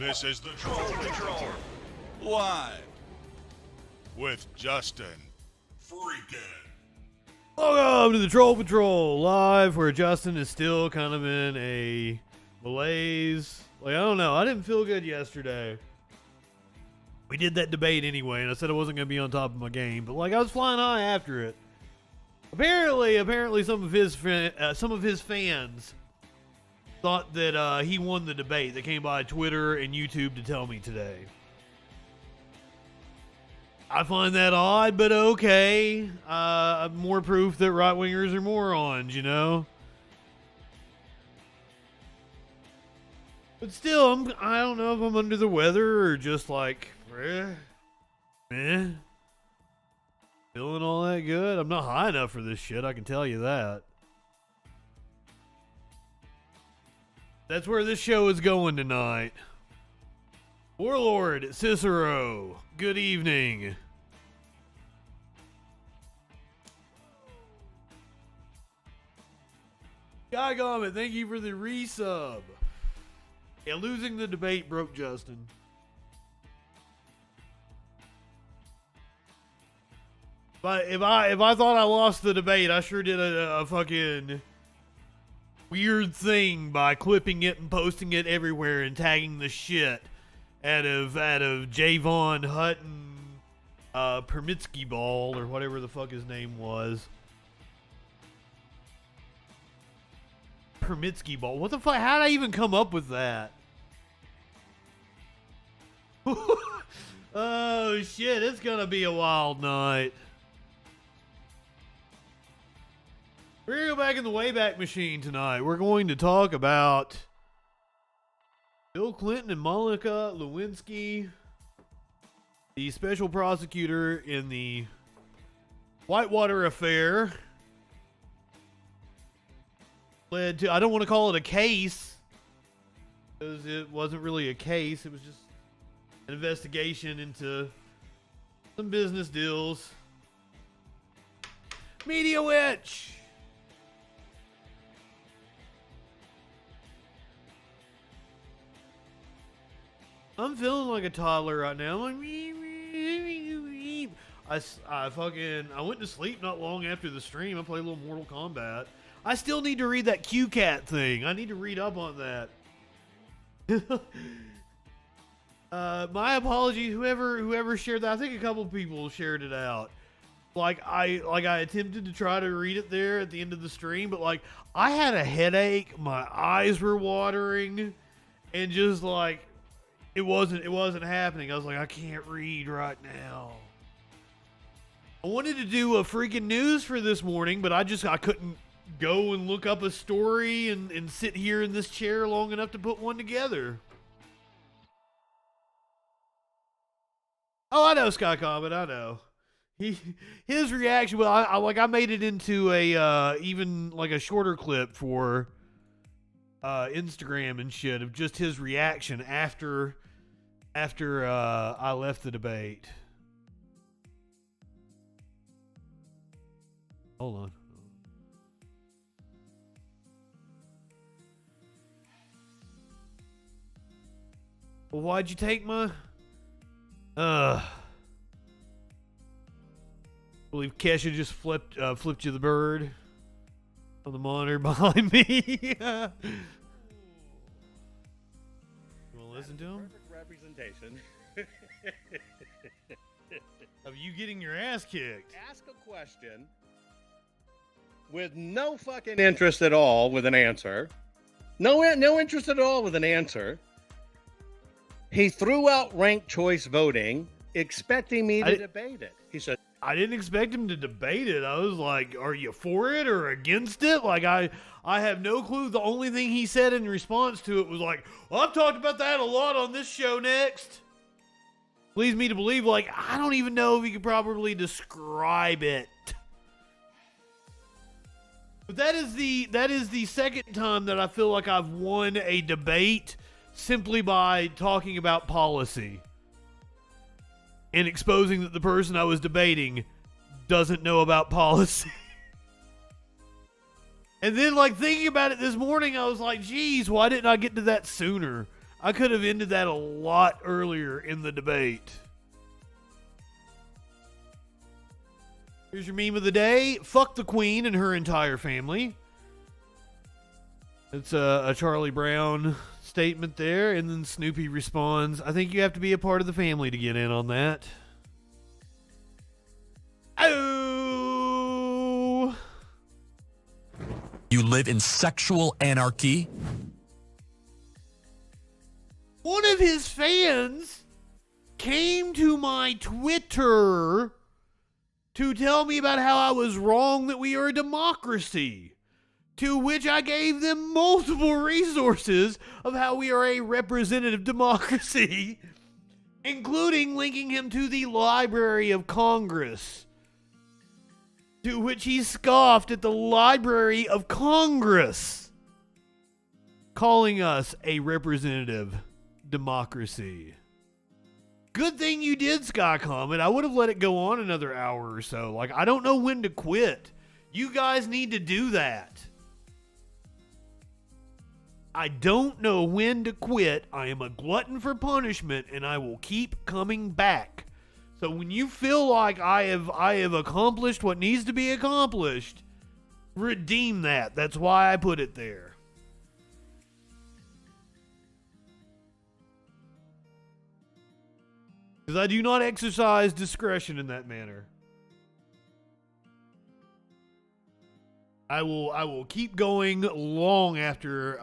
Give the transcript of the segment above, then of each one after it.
This is the Troll Patrol, live with Justin FREAKIN. Welcome to the Troll Patrol, live where Justin is still kind of in a malaise. Like, I don't know, I didn't feel good yesterday. We did that debate anyway, and I said I wasn't going to be on top of my game, but like I was flying high after it. Apparently some of his fans thought that he won the debate. They came by Twitter and YouTube to tell me today. I find that odd, but okay. More proof that right-wingers are morons, you know? But still, I don't know if I'm under the weather or just like, feeling all that good. I'm not high enough for this shit, I can tell you that. That's where this show is going tonight. Warlord Cicero, good evening. Guy Gomet, thank you for the resub. Yeah, losing the debate broke Justin. But if I thought I lost the debate, I sure did a fucking weird thing by clipping it and posting it everywhere and tagging the shit out of Javon Hutton Permitsky Ball or whatever the fuck his name was. Permitsky Ball. What the fuck? How did I even come up with that? Oh shit, it's gonna be a wild night. We're going to go back in the Wayback Machine tonight. We're going to talk about Bill Clinton and Monica Lewinsky, the special prosecutor in the Whitewater affair. Led to, I don't want to call it a case, because it wasn't really a case. It was just an investigation into some business deals. Media Witch! I'm feeling like a toddler right now. I'm like, I went to sleep not long after the stream. I played a little Mortal Kombat. I still need to read that Q-Cat thing. I need to read up on that. My apologies, whoever shared that. I think a couple people shared it out. Like I attempted to try to read it there at the end of the stream, but like I had a headache, my eyes were watering, and just like it wasn't happening. I was like, I can't read right now. I wanted to do a freaking news for this morning, but I couldn't go and look up a story and sit here in this chair long enough to put one together. Oh, I know, Sky Comet, I know. His reaction, well, I made it into a even like a shorter clip for Instagram and shit of just his reaction after I left the debate. Hold on. Well, why'd you take my I believe Kesha just flipped you the bird on the monitor behind me. You want to listen to him? Perfect representation. Of you getting your ass kicked. Ask a question with no fucking interest at all with an answer. No interest at all with an answer. He threw out ranked choice voting, expecting me to debate it. He said, I didn't expect him to debate it. I was like, are you for it or against it? Like, I have no clue. The only thing he said in response to it was like, well, I've talked about that a lot on this show next. Leads me to believe, like, I don't even know if he could properly describe it. But that is the second time that I feel like I've won a debate simply by talking about policy and exposing that the person I was debating doesn't know about policy. And then, like, thinking about it this morning, I was like, geez, why didn't I get to that sooner? I could have ended that a lot earlier in the debate. Here's your meme of the day. Fuck the Queen and her entire family. It's a Charlie Brown statement there. And then Snoopy responds, I think you have to be a part of the family to get in on that. Oh! You live in sexual anarchy? One of his fans came to my Twitter to tell me about how I was wrong that we are a democracy, to which I gave them multiple resources of how we are a representative democracy, including linking him to the Library of Congress, to which he scoffed at the Library of Congress, calling us a representative democracy. Good thing you did, Sky Comet. I would have let it go on another hour or so. Like, I don't know when to quit. You guys need to do that. I don't know when to quit. I am a glutton for punishment, and I will keep coming back. So when you feel like I have accomplished what needs to be accomplished, redeem that. That's why I put it there. Because I do not exercise discretion in that manner. I will keep going long after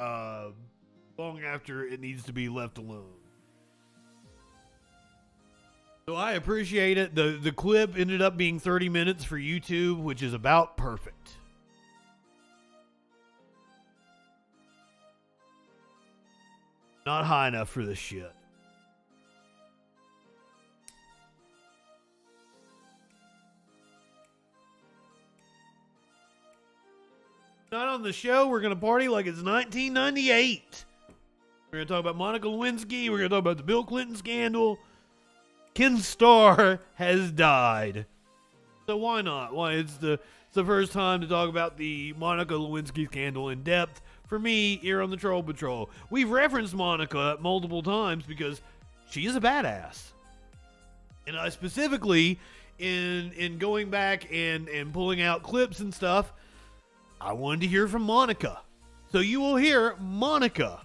it needs to be left alone. So I appreciate it. The clip ended up being 30 minutes for YouTube, which is about perfect. Not high enough for this shit. Not on the show, we're going to party like it's 1998. We're going to talk about Monica Lewinsky. We're going to talk about the Bill Clinton scandal. Ken Starr has died. So why not? Why? It's the first time to talk about the Monica Lewinsky scandal in depth for me here on the Troll Patrol. We've referenced Monica multiple times because she is a badass. And I specifically, in going back and pulling out clips and stuff, I wanted to hear from Monica. So you will hear Monica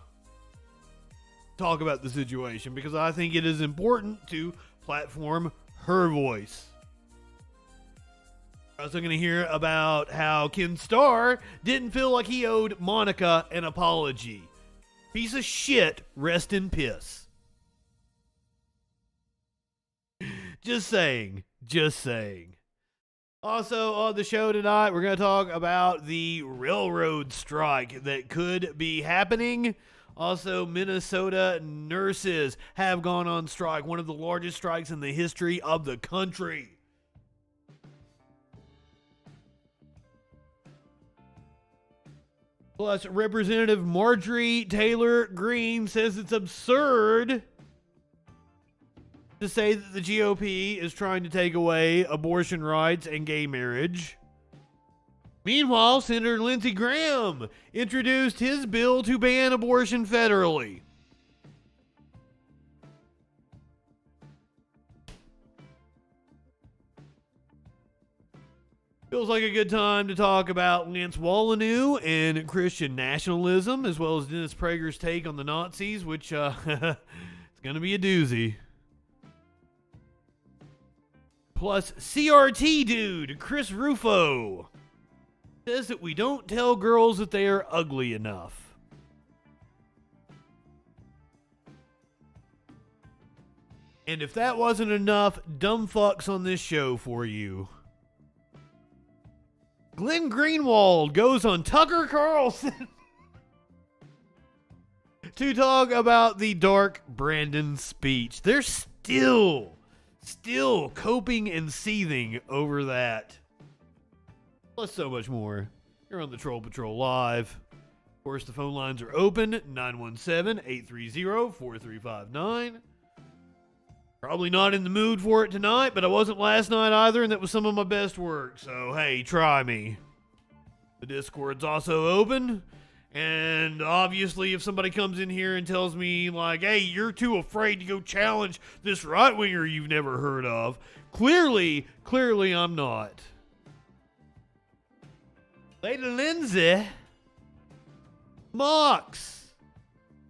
talk about the situation because I think it is important to platform her voice. We're also going to hear about how Ken Starr didn't feel like he owed Monica an apology. Piece of shit, rest in piss. Just saying. Just saying. Also, on the show tonight, we're going to talk about the railroad strike that could be happening. Also, Minnesota nurses have gone on strike, one of the largest strikes in the history of the country. Plus, Representative Marjorie Taylor Greene says it's absurd to say that the GOP is trying to take away abortion rights and gay marriage. Meanwhile, Senator Lindsey Graham introduced his bill to ban abortion federally. Feels like a good time to talk about Lance Wallanu and Christian nationalism, as well as Dennis Prager's take on the Nazis, which it's going to be a doozy. Plus, CRT dude Chris Rufo says that we don't tell girls that they are ugly enough. And if that wasn't enough dumb fucks on this show for you, Glenn Greenwald goes on Tucker Carlson to talk about the dark Brandon speech. They're still coping and seething over that. Plus so much more. You're on the Troll Patrol Live. Of course, the phone lines are open, 917-830-4359. Probably not in the mood for it tonight, but I wasn't last night either, and that was some of my best work. So, hey, try me. The Discord's also open, And obviously, if somebody comes in here and tells me, like, hey, you're too afraid to go challenge this right-winger you've never heard of, clearly I'm not. Lady Lindsay, Mox,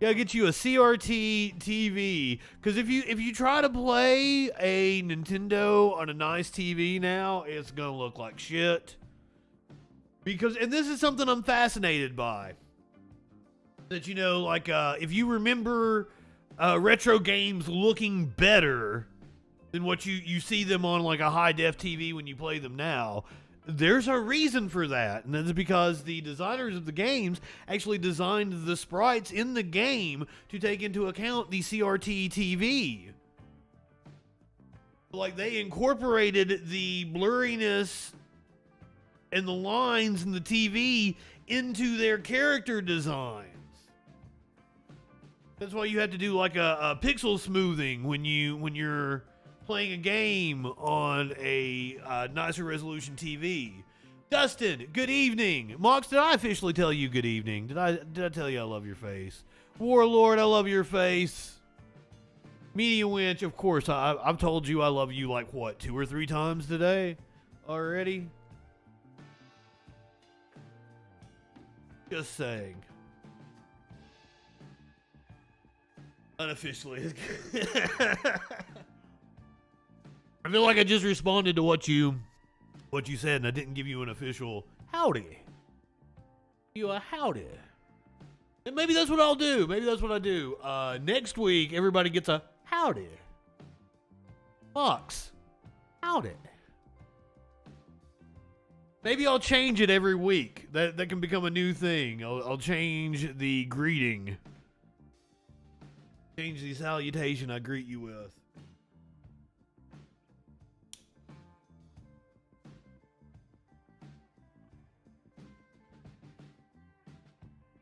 gotta get you a CRT TV, because if you try to play a Nintendo on a nice TV now, it's gonna look like shit. And this is something I'm fascinated by. That, you know, like, if you remember retro games looking better than what you see them on, like, a high-def TV when you play them now, there's a reason for that. And that's because the designers of the games actually designed the sprites in the game to take into account the CRT TV. Like, they incorporated the blurriness and the lines in the TV into their character designs. That's why you have to do like a pixel smoothing when you're playing a game on a nicer resolution TV. Dustin, good evening. Mox, did I officially tell you good evening? Did I tell you I love your face? Warlord, I love your face. Media Winch, of course, I've told you I love you like, what, 2 or 3 times today already? Just saying. Unofficially. I feel like I just responded to what you said, and I didn't give you an official howdy. You a howdy. And maybe that's what I'll do. Maybe that's what I do. Next week, everybody gets a howdy. Fox, howdy. Maybe I'll change it every week. That can become a new thing. I'll change the greeting. Change the salutation I greet you with.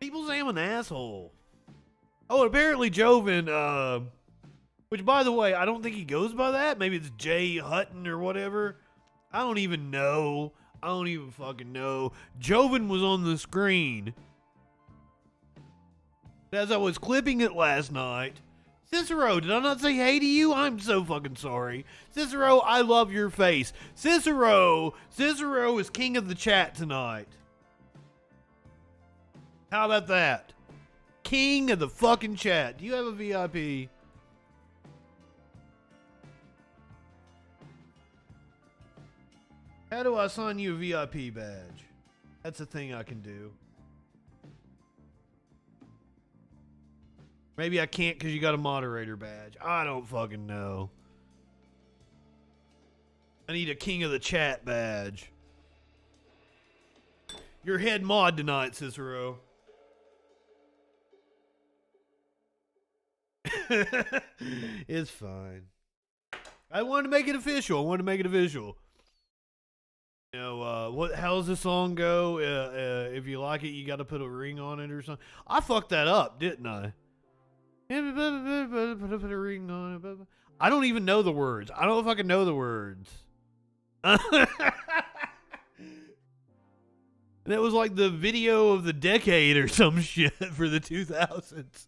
People say I'm an asshole. Oh, apparently Joven, which, by the way, I don't think he goes by that. Maybe it's Jay Hutton or whatever. I don't even know. I don't even fucking know. Joven was on the screen as I was clipping it last night. Cicero, did I not say hey to you? I'm so fucking sorry. Cicero, I love your face. Cicero is king of the chat tonight. How about that? King of the fucking chat. Do you have a VIP? How do I assign you a VIP badge? That's a thing I can do. Maybe I can't because you got a moderator badge. I don't fucking know. I need a king of the chat badge. You're head mod tonight, Cicero. It's fine. I wanted to make it official. You know, how's the song go? If you like it, you got to put a ring on it or something. I fucked that up, didn't I? Put a ring on it. I don't even know the words. I don't fucking know the words. That was like the video of the decade or some shit for the 2000s.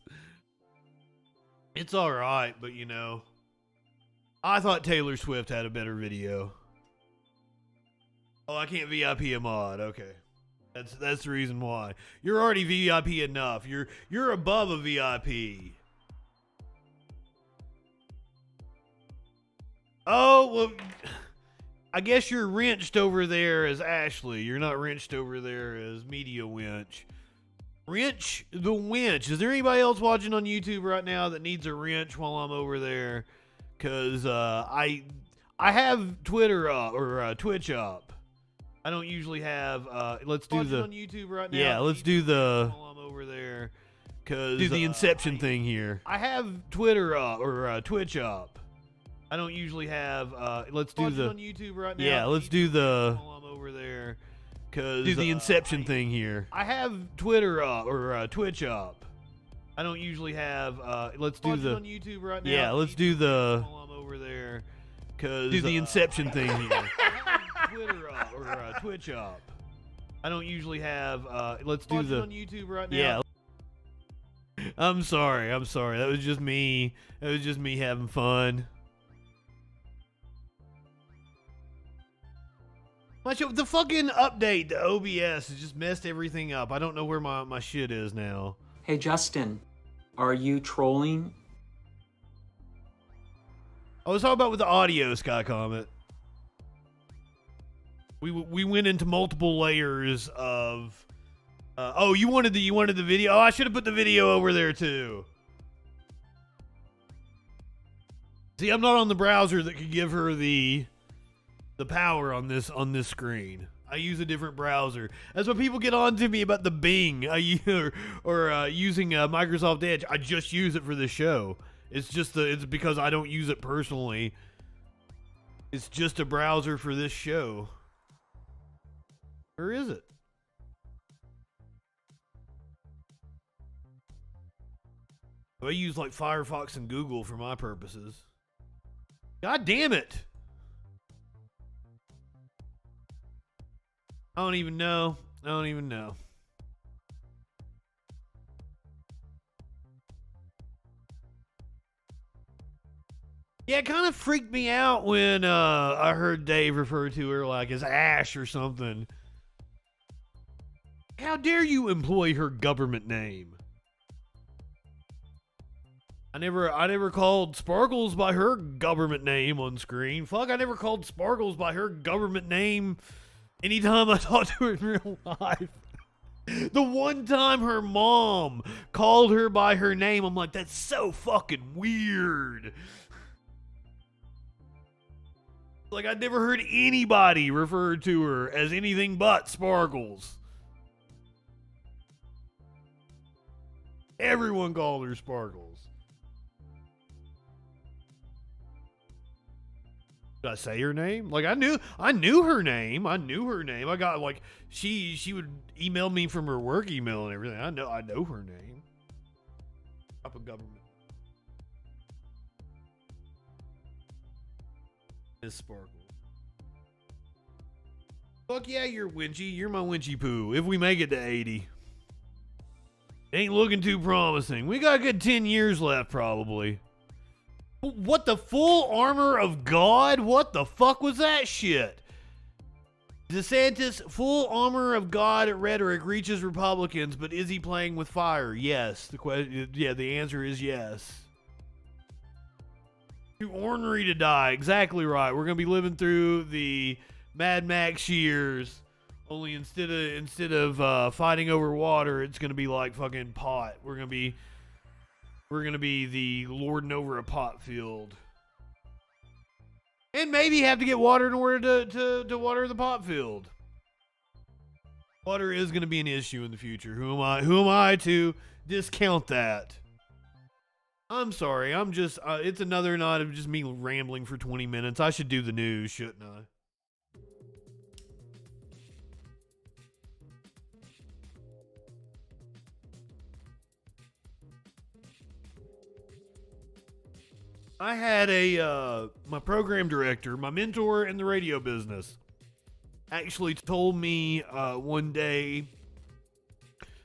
It's alright, but you know, I thought Taylor Swift had a better video. Oh, I can't VIP a mod. Okay. That's the reason why. You're already VIP enough. You're above a VIP. Oh, well, I guess you're wrenched over there as Ashley. You're not wrenched over there as Media Winch. Wrench the winch. Is there anybody else watching on YouTube right now that needs a wrench while I'm over there? Because I have Twitter up, or Twitch up. I don't usually have, let's do the, on YouTube right now. Yeah, let's do the, while I'm over there, cause do the Inception thing here. I have Twitter up, or Twitch up. I don't usually have, let's do the, on YouTube right now. Yeah, let's do the, while I'm over there, cause do the Inception thing here. I have Twitter up, or Twitch up. I don't usually have, let's do the, on YouTube right now. Yeah, let's do the, while I'm over there, cause do the Inception thing here. Twitter up, or Twitch up. I don't usually have. Let's do Watching the on YouTube right now. yeah. I'm sorry. That was just me. That was just me having fun. The fucking update to OBS has just messed everything up. I don't know where my shit is now. Hey, Justin, are you trolling? I was talking about with the audio, Sky Comet. We went into multiple layers of. Oh, you wanted the video. Oh, I should have put the video over there too. See, I'm not on the browser that could give her the power on this screen. I use a different browser. That's what people get on to me about the Bing or using Microsoft Edge. I just use it for the show. It's because I don't use it personally. It's just a browser for this show. Where is it? I use like Firefox and Google for my purposes. God damn it. I don't even know. Yeah, it kind of freaked me out when I heard Dave refer to her like as Ash or something. How dare you employ her government name? I never called Sparkles by her government name on screen. Fuck, I never called Sparkles by her government name anytime I talked to her in real life. The one time her mom called her by her name, I'm like, that's so fucking weird. Like, I'd never heard anybody refer to her as anything but Sparkles. Everyone called her Sparkles. Did I say her name? Like, I knew her name. I got like she would email me from her work email and everything. I know her name. Up in government. Miss Sparkle. Fuck yeah, you're Winchy. You're my Winchy poo. If we make it to 80. Ain't looking too promising. We got a good 10 years left, probably. What, the full armor of God? What the fuck was that shit? DeSantis, full armor of God rhetoric reaches Republicans, but is he playing with fire? Yes. The answer is yes. Too ornery to die. Exactly right. We're gonna be living through the Mad Max years. Only instead of fighting over water, it's gonna be like fucking pot. We're gonna be the lording over a pot field. And maybe have to get water in order to water the pot field. Water is going to be an issue in the future. Who am I to discount that? I'm sorry. I'm just it's another night of just me rambling for 20 minutes. I should do the news, shouldn't I? I had my program director, my mentor in the radio business, actually told me one day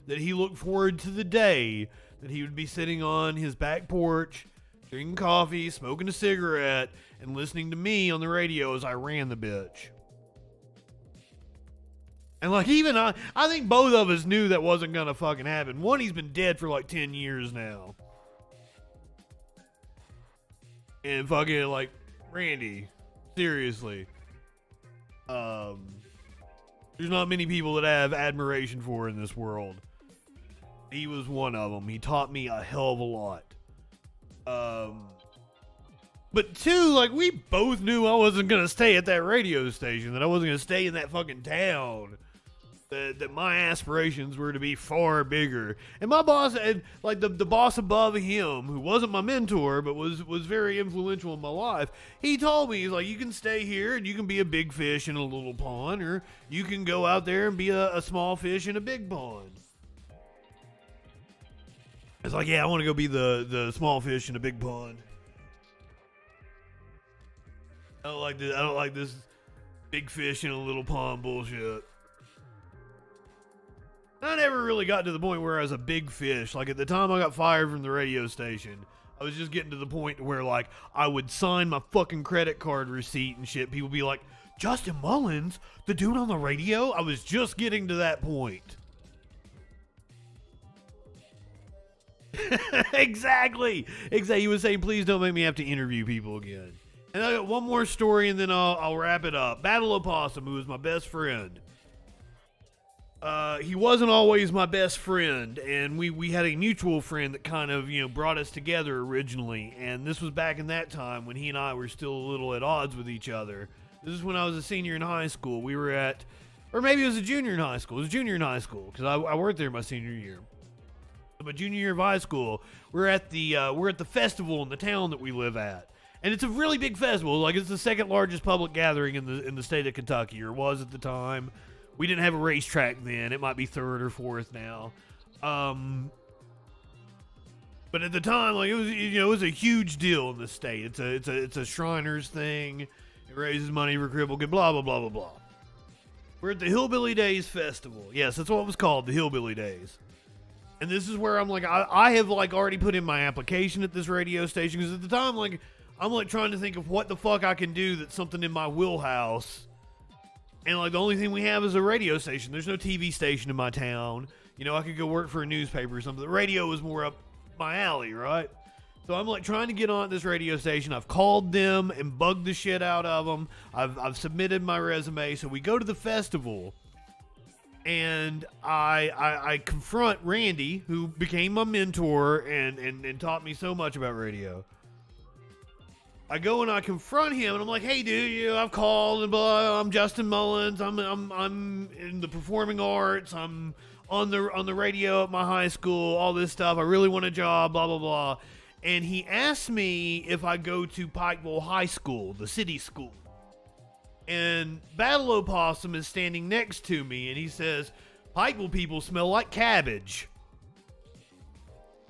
that he looked forward to the day that he would be sitting on his back porch, drinking coffee, smoking a cigarette, and listening to me on the radio as I ran the bitch. And like even I think both of us knew that wasn't gonna fucking happen. One, he's been dead for like 10 years now. And fucking like, Randy, seriously. There's not many people that I have admiration for in this world. He was one of them. He taught me a hell of a lot. But two, like, we both knew I wasn't going to stay at that radio station, that I wasn't going to stay in that fucking town. That my aspirations were to be far bigger. And my boss, like the boss above him, who wasn't my mentor, but was very influential in my life, he told me, he's like, you can stay here and you can be a big fish in a little pond, or you can go out there and be a small fish in a big pond. It's like, yeah, I want to go be the small fish in a big pond. I don't like this big fish in a little pond bullshit. I never really got to the point where I was a big fish. Like, at the time I got fired from the radio station, I was just getting to the point where, like, I would sign my fucking credit card receipt and shit. People be like, Justin Mullins, the dude on the radio? I was just getting to that point. Exactly. He was saying, please don't make me have to interview people again. And I got one more story, and then I'll wrap it up. Battle Opossum, who was my best friend. He wasn't always my best friend, and we had a mutual friend that kind of, brought us together originally. And this was back in that time when he and I were still a little at odds with each other. This is when I was a senior in high school. We were at, or maybe it was a junior in high school. It was a junior in high school, because I worked there my senior year. My junior year of high school, we're at the festival in the town that we live at. And it's a really big festival. Like, it's the second largest public gathering in the state of Kentucky, or was at the time. We didn't have a racetrack then. It might be third or fourth now. But at the time, like, it was a huge deal in the state. It's a Shriners thing. It raises money for crippled kids, blah blah blah blah blah. We're at the Hillbilly Days Festival. Yes, that's what it was called, the Hillbilly Days. And this is where I'm like, I have like already put in my application at this radio station, because at the time, like, I'm like trying to think of what the fuck I can do that's something in my wheelhouse. And, like, the only thing we have is a radio station. There's no TV station in my town. I could go work for a newspaper or something. The radio is more up my alley, right? So I'm, like, trying to get on this radio station. I've called them and bugged the shit out of them. I've submitted my resume. So we go to the festival. And I confront Randy, who became my mentor and taught me so much about radio. I go and I confront him, and I'm like, "Hey, dude, I've called, and blah. I'm Justin Mullins. I'm in the performing arts. I'm on the radio at my high school. All this stuff. I really want a job. Blah blah blah." And he asked me if I go to Pikeville High School, the city school. And Battle Opossum is standing next to me, and he says, "Pikeville people smell like cabbage."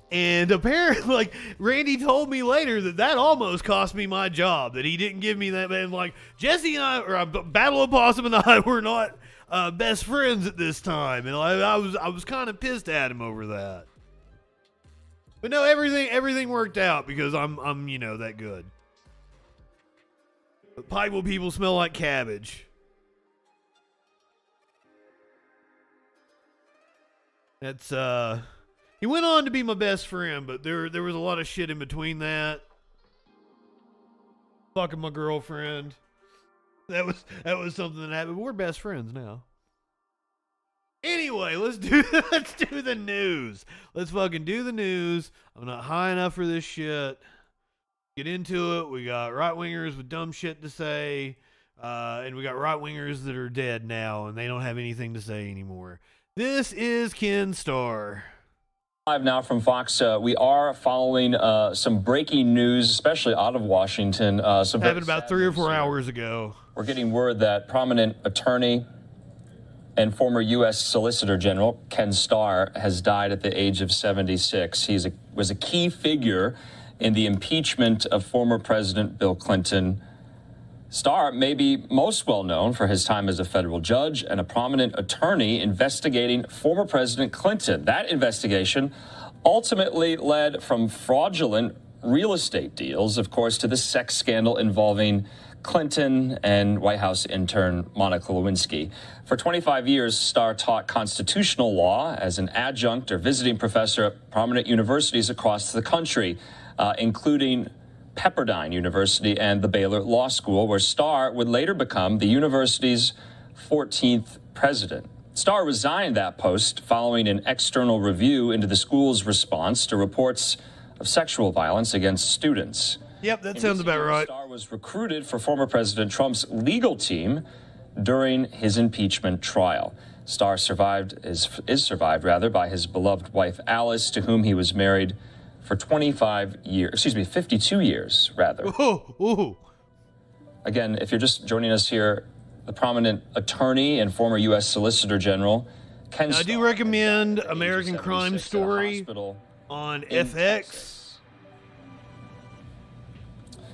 And apparently, like, Randy told me later that almost cost me my job, that he didn't give me that. And, like, Jesse and I, or Battle Opossum and I, were not best friends at this time. And I was kind of pissed at him over that. But no, everything worked out because I'm that good. But Pikeville people smell like cabbage. That's he went on to be my best friend, but there was a lot of shit in between that. Fucking my girlfriend. That was something that happened. But we're best friends now. Anyway, let's do the news. Let's fucking do the news. I'm not high enough for this shit. Get into it. We got right-wingers with dumb shit to say. And we got right-wingers that are dead now, and they don't have anything to say anymore. This is Ken Starr. Live now from Fox, we are following some breaking news, especially out of Washington. Happened about 3 or 4 hours ago. We're getting word that prominent attorney and former U.S. Solicitor General Ken Starr has died at the age of 76. He was a key figure in the impeachment of former President Bill Clinton. Starr may be most well known for his time as a federal judge and a prominent attorney investigating former President Clinton. That investigation ultimately led from fraudulent real estate deals, of course, to the sex scandal involving Clinton and White House intern Monica Lewinsky. For 25 years, Starr taught constitutional law as an adjunct or visiting professor at prominent universities across the country, including Pepperdine University and the Baylor Law School, where Starr would later become the university's 14th president. Starr resigned that post following an external review into the school's response to reports of sexual violence against students. Yep, that sounds about right. Starr was recruited for former President Trump's legal team during his impeachment trial. Starr is survived by his beloved wife Alice, to whom he was married for 52 years, rather. Ooh. Again, if you're just joining us here, the prominent attorney and former U.S. Solicitor General Ken Starr. I do recommend American Crime Story on FX.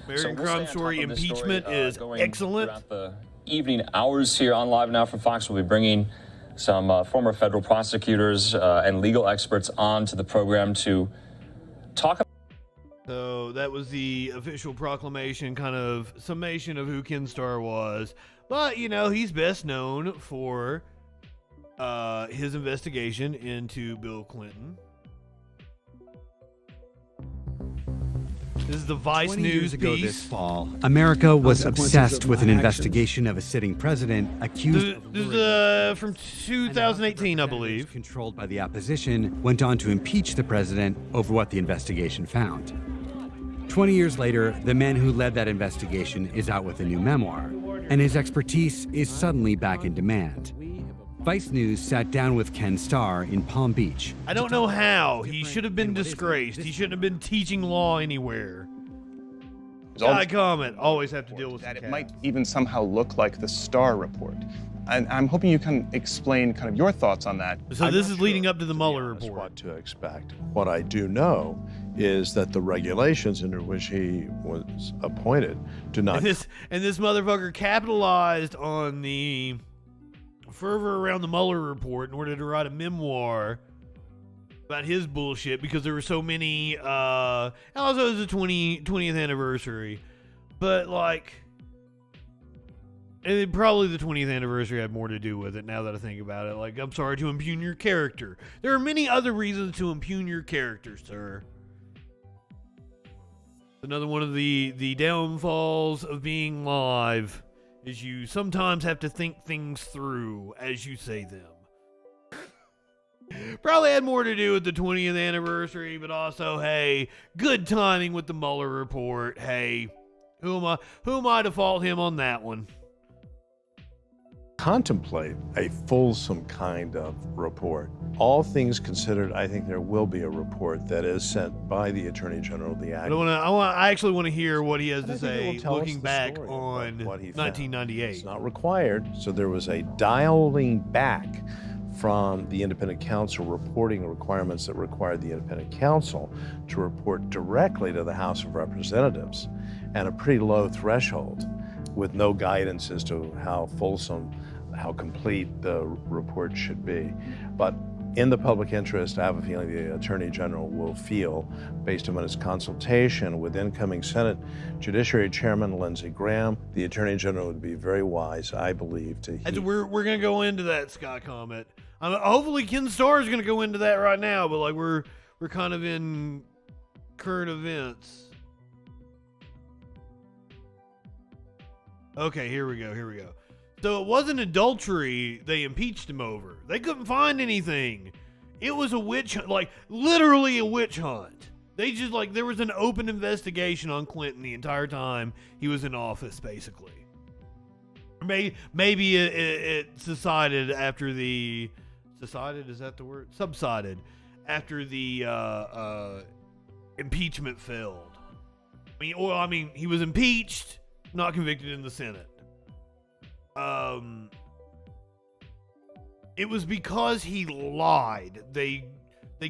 American Crime Story impeachment is excellent. Throughout the evening hours here on Live Now from Fox, we'll be bringing some former federal prosecutors and legal experts onto the program to talk about. So that was the official proclamation, kind of summation of who Ken Starr was. But, you know, he's best known for his investigation into Bill Clinton. This is the Vice 20 News years ago piece. this fall, America was obsessed with an investigation of a sitting president accused of This luring is from 2018, I believe. controlled by the opposition, went on to impeach the president over what the investigation found. 20 years later, the man who led that investigation is out with a new memoir, and his expertise is suddenly back in demand. Vice News sat down with Ken Starr in Palm Beach. I don't know how. He should have been disgraced. He shouldn't have been teaching law anywhere. Guy comment. Always have to deal with that. some It cat. might even somehow look like the Starr report. And I'm hoping you can explain kind of your thoughts on that. So this is leading up to the Mueller report. What to expect. What I do know is that the regulations under which he was appointed do not. And this motherfucker capitalized on the fervor around the Mueller report in order to write a memoir about his bullshit, because there were so many. Also, it was the 20th anniversary, but like, and probably the 20th anniversary had more to do with it. Now that I think about it, like, I'm sorry to impugn your character. There are many other reasons to impugn your character, sir. Another one of the downfalls of being live is you sometimes have to think things through as you say them. Probably had more to do with the 20th anniversary, but also, hey, good timing with the Mueller report. Hey, who am I to fault him on that one? Contemplate a fulsome kind of report. All things considered, I think there will be a report that is sent by the Attorney General, the Act. I actually want to hear what he has And to I think it say will tell us looking the back story on of what he found. 1998. It's not required, so there was a dialing back from the independent counsel reporting requirements that required the independent counsel to report directly to the House of Representatives, and a pretty low threshold with no guidance as to how fulsome, how complete the report should be. But in the public interest, I have a feeling the Attorney General will feel, based on his consultation with incoming Senate Judiciary Chairman Lindsey Graham, the Attorney General would be very wise, I believe, to heed. We're going to go into that, Sky comment. Hopefully Ken Starr is going to go into that right now, but like we're kind of in current events. Okay, here we go. So it wasn't adultery they impeached him over. They couldn't find anything. It was a witch hunt, like literally a witch hunt. They just like, there was an open investigation on Clinton the entire time he was in office, basically. Maybe it subsided after the, is that the word? Subsided after the impeachment failed. I mean, he was impeached, not convicted in the Senate. It was because he lied. They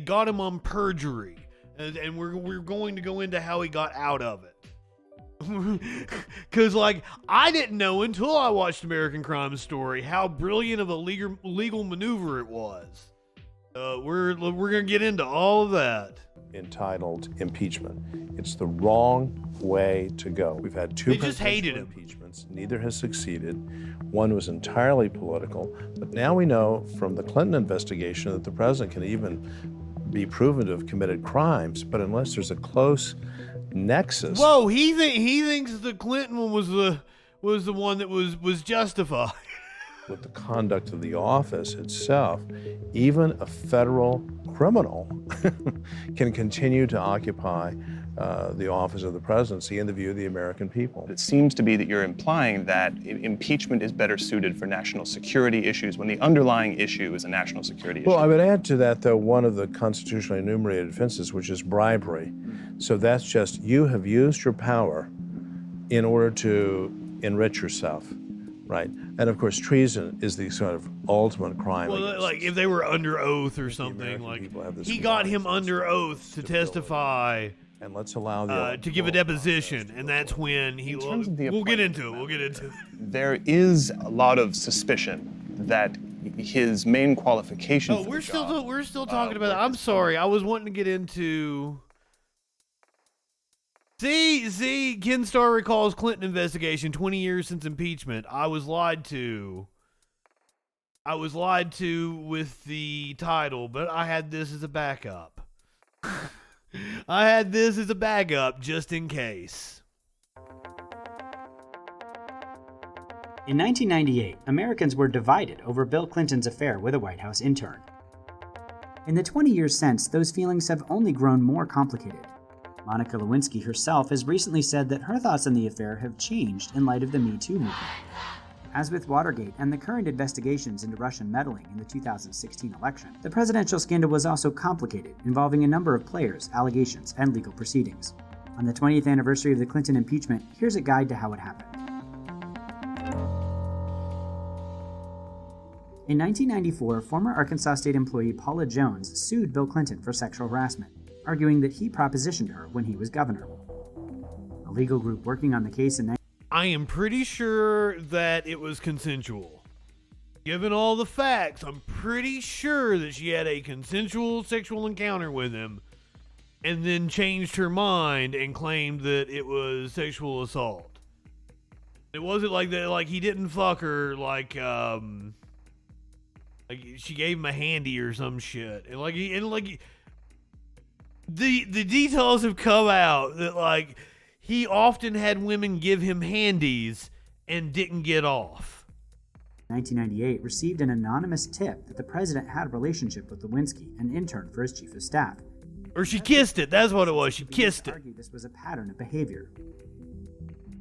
got him on perjury, and we're going to go into how he got out of it. Because like, I didn't know until I watched American Crime Story how brilliant of a legal maneuver it was. We're gonna get into all of that. Entitled impeachment. It's the wrong way to go. We've had two They just hated him. impeachments. Neither has succeeded. One was entirely political, but now we know from the Clinton investigation that the president can even be proven to have committed crimes, but unless there's a close nexus. Whoa, he thinks the Clinton one was the one that was justified. With the conduct of the office itself, even a federal criminal can continue to occupy the office of the presidency in the view of the American people. It seems to be that you're implying that impeachment is better suited for national security issues when the underlying issue is a national security issue. Well, I would add to that, though, one of the constitutionally enumerated offenses, which is bribery. So that's just, you have used your power in order to enrich yourself. Right, and of course, treason is the sort of ultimate crime. Well, like if they were under oath or something, like he got him under oath to testify, and let's allow to give a deposition, and that's when he. We'll get into it. There is a lot of suspicion that his main qualification. Oh, we're still talking about it. I'm sorry. I was wanting to get into. See, Ken Starr recalls Clinton investigation 20 years since impeachment. I was lied to with the title, but I had this as a backup. Just in case. In 1998, Americans were divided over Bill Clinton's affair with a White House intern. In the 20 years since, those feelings have only grown more complicated. Monica Lewinsky herself has recently said that her thoughts on the affair have changed in light of the Me Too movement. As with Watergate and the current investigations into Russian meddling in the 2016 election, the presidential scandal was also complicated, involving a number of players, allegations, and legal proceedings. On the 20th anniversary of the Clinton impeachment, here's a guide to how it happened. In 1994, former Arkansas State employee Paula Jones sued Bill Clinton for sexual harassment, arguing that he propositioned her when he was governor. A legal group working on the case in I am pretty sure that it was consensual. Given all the facts, I'm pretty sure that she had a consensual sexual encounter with him and then changed her mind and claimed that it was sexual assault. It wasn't like that, like he didn't fuck her, like she gave him a handy or some shit. The details have come out that like he often had women give him handies and didn't get off. 1998 received an anonymous tip that the president had a relationship with Lewinsky, an intern for his chief of staff. Or she kissed it. That's what it was. She kissed it. Argued this was a pattern of behavior.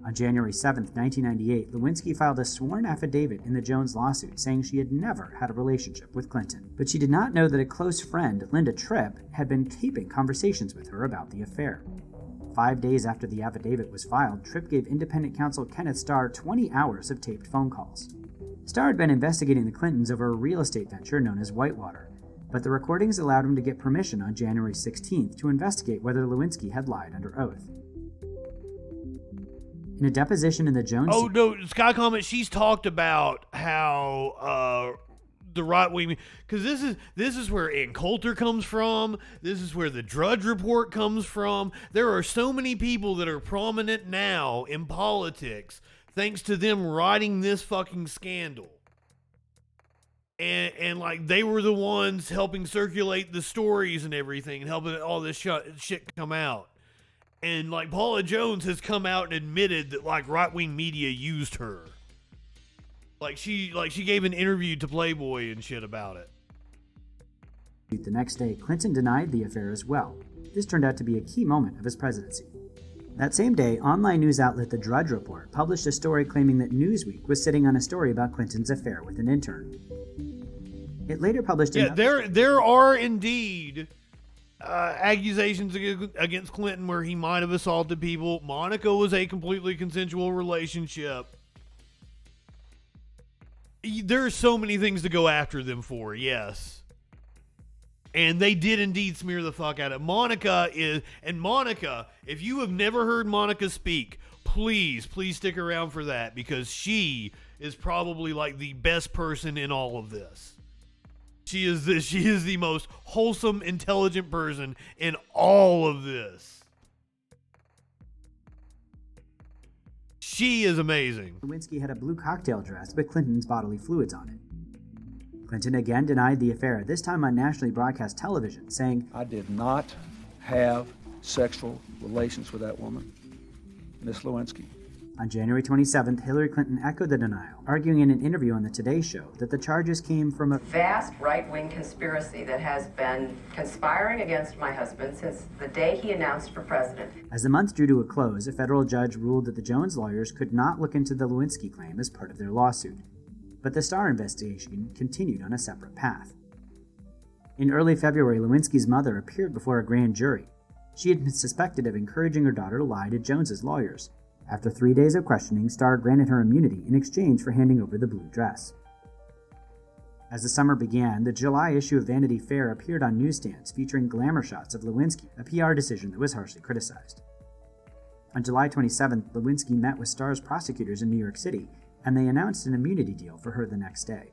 On January 7, 1998, Lewinsky filed a sworn affidavit in the Jones lawsuit saying she had never had a relationship with Clinton. But she did not know that a close friend, Linda Tripp, had been taping conversations with her about the affair. 5 days after the affidavit was filed, Tripp gave independent counsel Kenneth Starr 20 hours of taped phone calls. Starr had been investigating the Clintons over a real estate venture known as Whitewater, but the recordings allowed him to get permission on January 16th to investigate whether Lewinsky had lied under oath. In a deposition in the Jones... Oh, no, Sky Comment, she's talked about how the right-wing... Because this is where Ann Coulter comes from. This is where the Drudge Report comes from. There are so many people that are prominent now in politics thanks to them writing this fucking scandal. And like, they were the ones helping circulate the stories and everything and helping all this shit come out. And like, Paula Jones has come out and admitted that like right-wing media used her. Like she gave an interview to Playboy and shit about it. The next day, Clinton denied the affair as well. This turned out to be a key moment of his presidency. That same day, online news outlet The Drudge Report published a story claiming that Newsweek was sitting on a story about Clinton's affair with an intern. It later published... Yeah, there are indeed accusations against Clinton where he might have assaulted people. Monica was a completely consensual relationship. There are so many things to go after them for, yes. And they did indeed smear the fuck out of it. Monica, if you have never heard Monica speak, please stick around for that, because she is probably like the best person in all of this. She is the most wholesome, intelligent person in all of this. She is amazing. Lewinsky had a blue cocktail dress with Clinton's bodily fluids on it. Clinton again denied the affair, this time on nationally broadcast television, saying, "I did not have sexual relations with that woman, Miss Lewinsky." On January 27th, Hillary Clinton echoed the denial, arguing in an interview on the Today Show that the charges came from a vast right-wing conspiracy that has been conspiring against my husband since the day he announced for president. As the month drew to a close, a federal judge ruled that the Jones lawyers could not look into the Lewinsky claim as part of their lawsuit. But the Starr investigation continued on a separate path. In early February, Lewinsky's mother appeared before a grand jury. She had been suspected of encouraging her daughter to lie to Jones's lawyers. After 3 days of questioning, Starr granted her immunity in exchange for handing over the blue dress. As the summer began, the July issue of Vanity Fair appeared on newsstands featuring glamour shots of Lewinsky, a PR decision that was harshly criticized. On July 27th, Lewinsky met with Starr's prosecutors in New York City, and they announced an immunity deal for her the next day.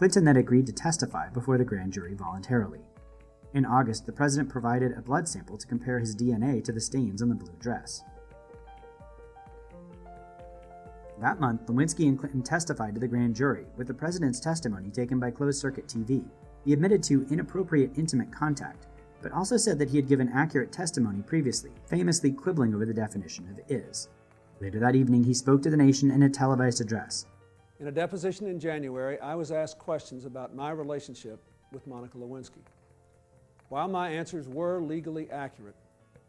Clinton then agreed to testify before the grand jury voluntarily. In August, the president provided a blood sample to compare his DNA to the stains on the blue dress. That month, Lewinsky and Clinton testified to the grand jury, with the president's testimony taken by closed-circuit TV. He admitted to inappropriate intimate contact, but also said that he had given accurate testimony previously, famously quibbling over the definition of is. Later that evening, he spoke to the nation in a televised address. In a deposition in January, I was asked questions about my relationship with Monica Lewinsky. While my answers were legally accurate,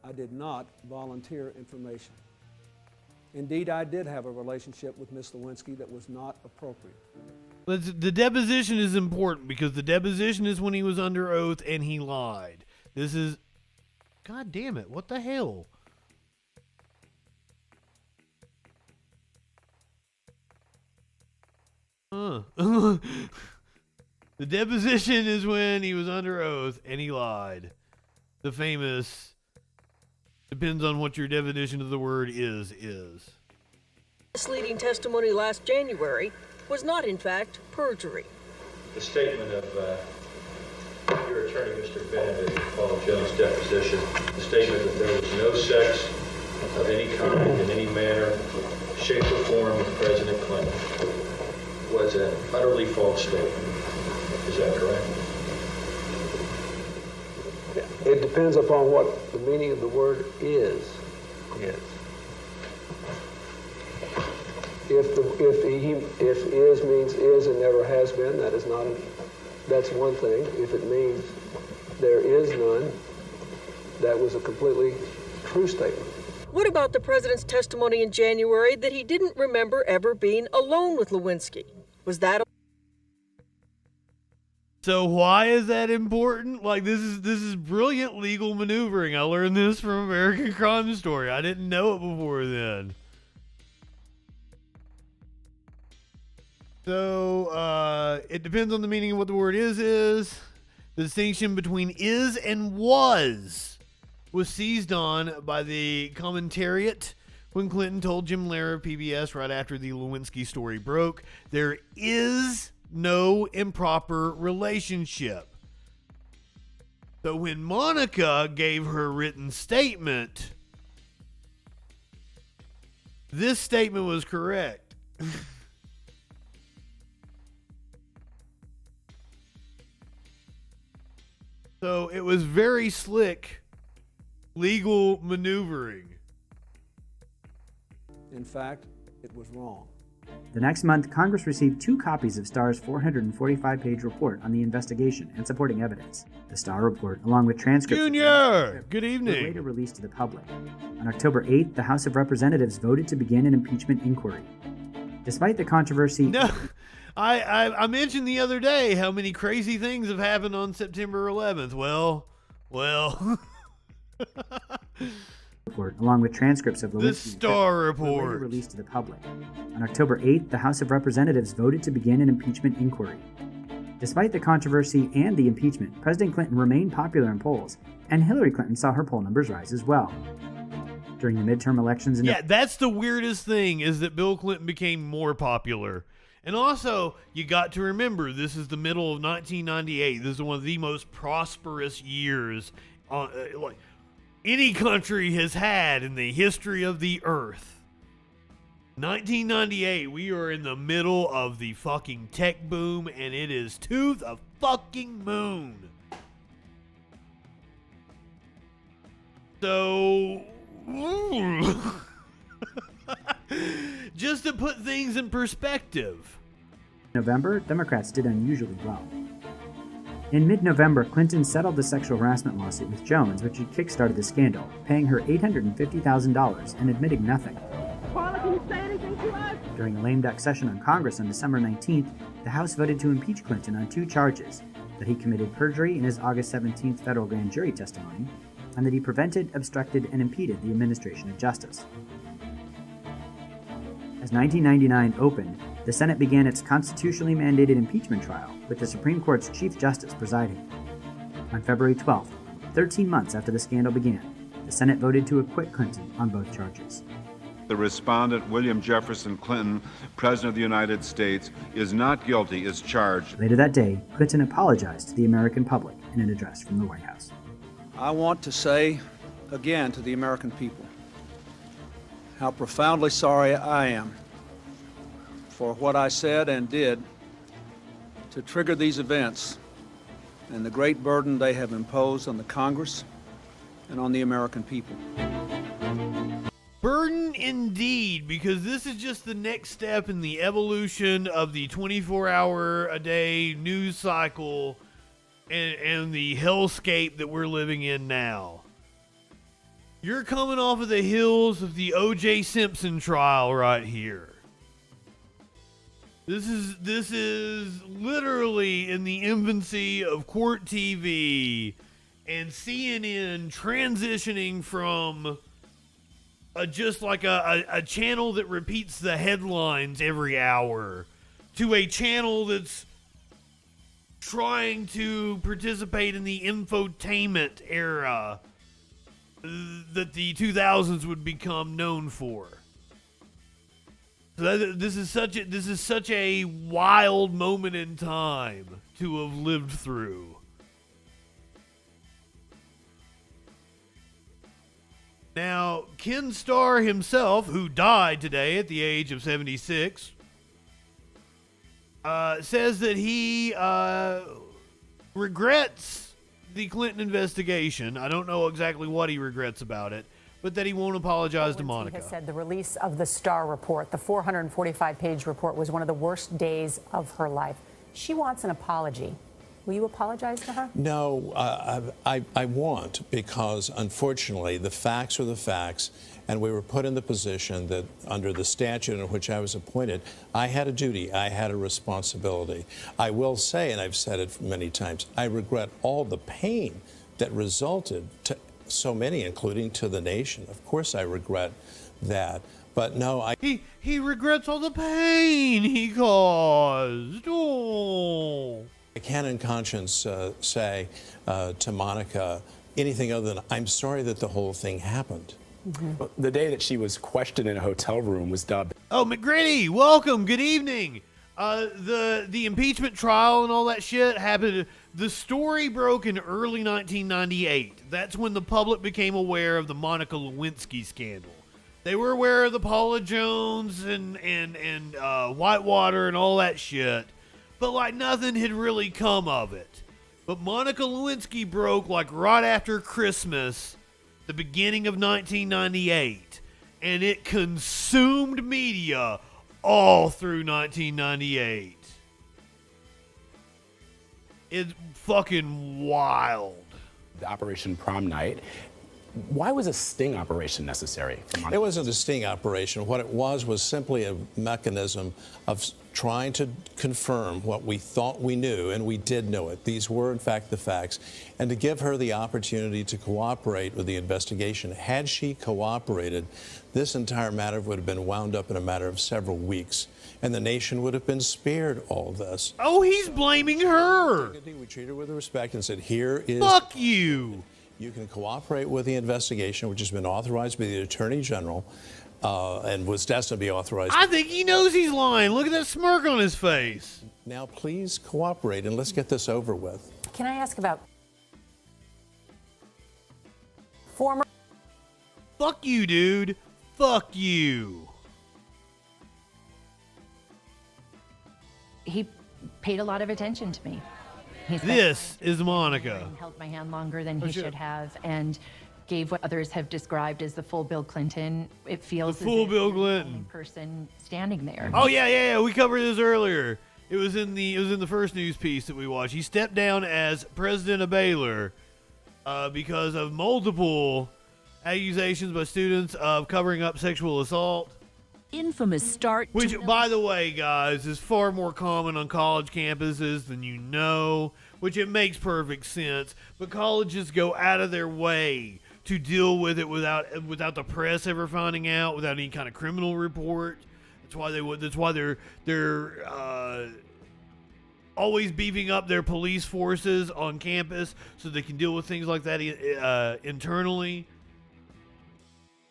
I did not volunteer information. Indeed, I did have a relationship with Ms. Lewinsky that was not appropriate. The deposition is important because the deposition is when he was under oath and he lied. This is... God damn it, what the hell? The deposition is when he was under oath and he lied. The famous... Depends on what your definition of the word is. Misleading testimony last January was not, in fact, perjury. The statement of your attorney, Mr. Bennett, at Paul Jones' deposition, the statement that there was no sex of any kind, in any manner, shape, or form with President Clinton was an utterly false statement. Is that correct? It depends upon what the meaning of the word is. Yes. If is means is and never has been, that's one thing. If it means there is none, that was a completely true statement. What about the president's testimony in January that he didn't remember ever being alone with Lewinsky? Was that So why is that important? Like, this is brilliant legal maneuvering. I learned this from American Crime Story. I didn't know it before then. So, it depends on the meaning of what the word is. The distinction between is and was seized on by the commentariat when Clinton told Jim Lehrer of PBS right after the Lewinsky story broke. There is no improper relationship. So when Monica gave her written statement, this statement was correct. So it was very slick legal maneuvering. In fact, it was wrong. The next month, Congress received 2 copies of Starr's 445-page report on the investigation and supporting evidence. The Starr report, along with transcripts... Junior! Good evening. ...were later released to the public. On October 8th, the House of Representatives voted to begin an impeachment inquiry. Despite the controversy... No, I mentioned the other day how many crazy things have happened on September 11th. Well... report, along with transcripts of the Starr report, were released to the public. On October 8th, the House of Representatives voted to begin an impeachment inquiry. Despite the controversy and the impeachment, President Clinton remained popular in polls, and Hillary Clinton saw her poll numbers rise as well. During the midterm elections... that's the weirdest thing, is that Bill Clinton became more popular. And also, you got to remember, this is the middle of 1998. This is one of the most prosperous years any country has had in the history of the earth. 1998, we are in the middle of the fucking tech boom, and it is to the fucking moon. So, just to put things in perspective. In November, Democrats did unusually well. In mid-November, Clinton settled the sexual harassment lawsuit with Jones, which had kick-started the scandal, paying her $850,000 and admitting nothing. Paula, can you say anything to us? During a lame duck session on Congress on December 19th, the House voted to impeach Clinton on 2 charges: that he committed perjury in his August 17th federal grand jury testimony, and that he prevented, obstructed, and impeded the administration of justice. As 1999 opened, the Senate began its constitutionally mandated impeachment trial, with the Supreme Court's Chief Justice presiding. On February 12th, 13 months after the scandal began, the Senate voted to acquit Clinton on both charges. the respondent, William Jefferson Clinton, President of the United States, is not guilty is charged. Later that day, Clinton apologized to the American public in an address from the White House. I want to say again to the American people how profoundly sorry I am for what I said and did to trigger these events and the great burden they have imposed on the Congress and on the American people. Burden indeed, because this is just the next step in the evolution of the 24-hour-a-day news cycle and the hellscape that we're living in now. You're coming off of the heels of the O.J. Simpson trial right here. This is literally in the infancy of court TV and CNN transitioning from just like a channel that repeats the headlines every hour to a channel that's trying to participate in the infotainment era that the 2000s would become known for. So this is such a wild moment in time to have lived through. Now, Ken Starr himself, who died today at the age of 76, says that he regrets the Clinton investigation. I don't know exactly what he regrets about it, but that he won't apologize to Monica. He has said the release of the Starr report, the 445-page report, was one of the worst days of her life. She wants an apology. Will you apologize to her? No, I won't, because unfortunately the facts are the facts, and we were put in the position that under the statute in which I was appointed, I had a duty, I had a responsibility. I will say, and I've said it many times, I regret all the pain that resulted to so many, including to the nation. Of course I regret that. But no, He regrets all the pain he caused. Oh. I can't in conscience say to Monica anything other than I'm sorry that the whole thing happened. Mm-hmm. The day that she was questioned in a hotel room was dubbed. Oh, McGritty, welcome. Good evening. The impeachment trial and all that shit happened. The story broke in early 1998. That's when the public became aware of the Monica Lewinsky scandal. They were aware of the Paula Jones and Whitewater and all that shit. But like nothing had really come of it. But Monica Lewinsky broke like right after Christmas, the beginning of 1998, and it consumed media all through 1998. It's fucking wild. The Operation Prom Night. Why was a sting operation necessary? It wasn't a sting operation. What it was simply a mechanism of trying to confirm what we thought we knew, and we did know it. These were, in fact, the facts, and to give her the opportunity to cooperate with the investigation. Had she cooperated, this entire matter would have been wound up in a matter of several weeks, and the nation would have been spared all this. Oh, he's blaming her. We treated her with respect and said, here is... Fuck you. You can cooperate with the investigation, which has been authorized by the Attorney General and was destined to be authorized. I think he knows he's lying. Look at that smirk on his face. Now, please cooperate and let's get this over with. Can I ask about former... Fuck you, dude. Fuck you. He paid a lot of attention to me. This is Monica. Held my hand longer than he should have, and gave what others have described as the full Bill Clinton. It feels the full as if Bill he's Clinton the only person standing there. Oh yeah. We covered this earlier. It was in the first news piece that we watched. He stepped down as president of Baylor because of multiple accusations by students of covering up sexual assault. Infamous start. Which, by the way, guys, is far more common on college campuses than you know, which it makes perfect sense. But colleges go out of their way to deal with it without the press ever finding out, without any kind of criminal report. That's why they're always beefing up their police forces on campus so they can deal with things like that internally.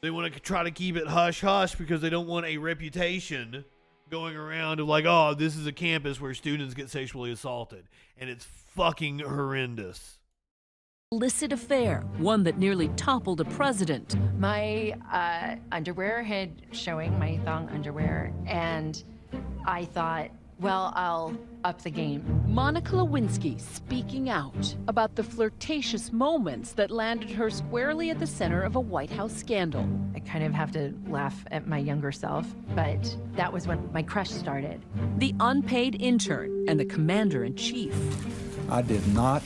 They want to try to keep it hush-hush because they don't want a reputation going around of like, oh, this is a campus where students get sexually assaulted. And it's fucking horrendous. Illicit affair, one that nearly toppled a president. My underwear had showing, my thong underwear, and I thought, well, I'll up the game. Monica Lewinsky speaking out about the flirtatious moments that landed her squarely at the center of a White House scandal. I kind of have to laugh at my younger self, but that was when my crush started. The unpaid intern and the commander-in-chief. I did not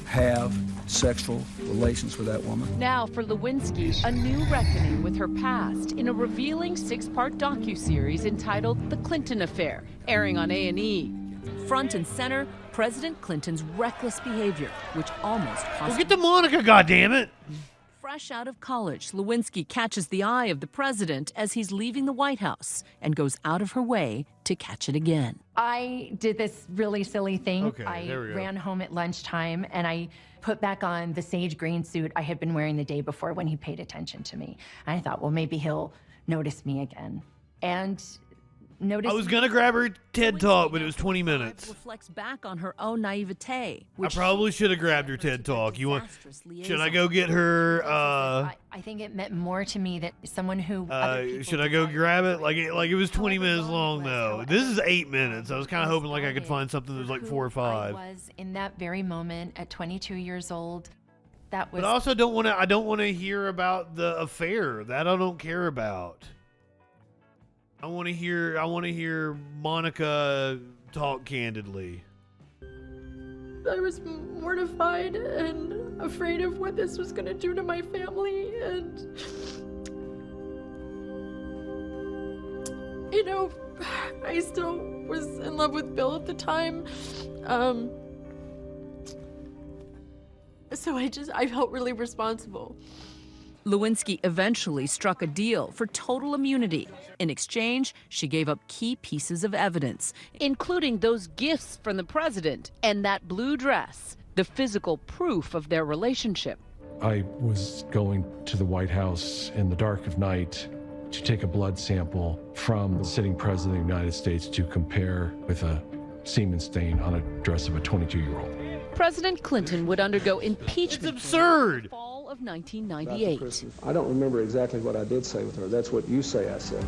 have sexual relations with that woman. Now for Lewinsky, a new reckoning with her past in a revealing 6-part docuseries entitled The Clinton Affair, airing on A&E. Front and center, President Clinton's reckless behavior, which almost cost... Well, get to Monica, goddammit! Fresh out of college, Lewinsky catches the eye of the president as he's leaving the White House and goes out of her way to catch it again. I did this really silly thing. Okay, there we go. I ran home at lunchtime and I put back on the sage green suit I had been wearing the day before when he paid attention to me. And I thought, well, maybe he'll notice me again. And notice... I was going to grab her TED Talk, but it was 20 minutes. Reflects back on her own naivete. I probably should have grabbed her TED Talk. Should I go get her... I think it meant more to me that someone who other people should I go grab it? Like it was 20 minutes long, though. This is 8 minutes. I was kind of hoping like I could find something that was like 4 or 5. I was in that very moment at 22 years old. That was... But I also I don't want to hear about the affair. That I don't care about. I want to hear Monica talk candidly. I was mortified and afraid of what this was going to do to my family, and you know, I still was in love with Bill at the time. So I felt really responsible. Lewinsky eventually struck a deal for total immunity. In exchange, she gave up key pieces of evidence, including those gifts from the president and that blue dress, the physical proof of their relationship. I was going to the White House in the dark of night to take a blood sample from the sitting president of the United States to compare with a semen stain on a dress of a 22-year-old. President Clinton would undergo impeachment. It's absurd. In the fall of 1998. I don't remember exactly what I did say with her. That's what you say I said.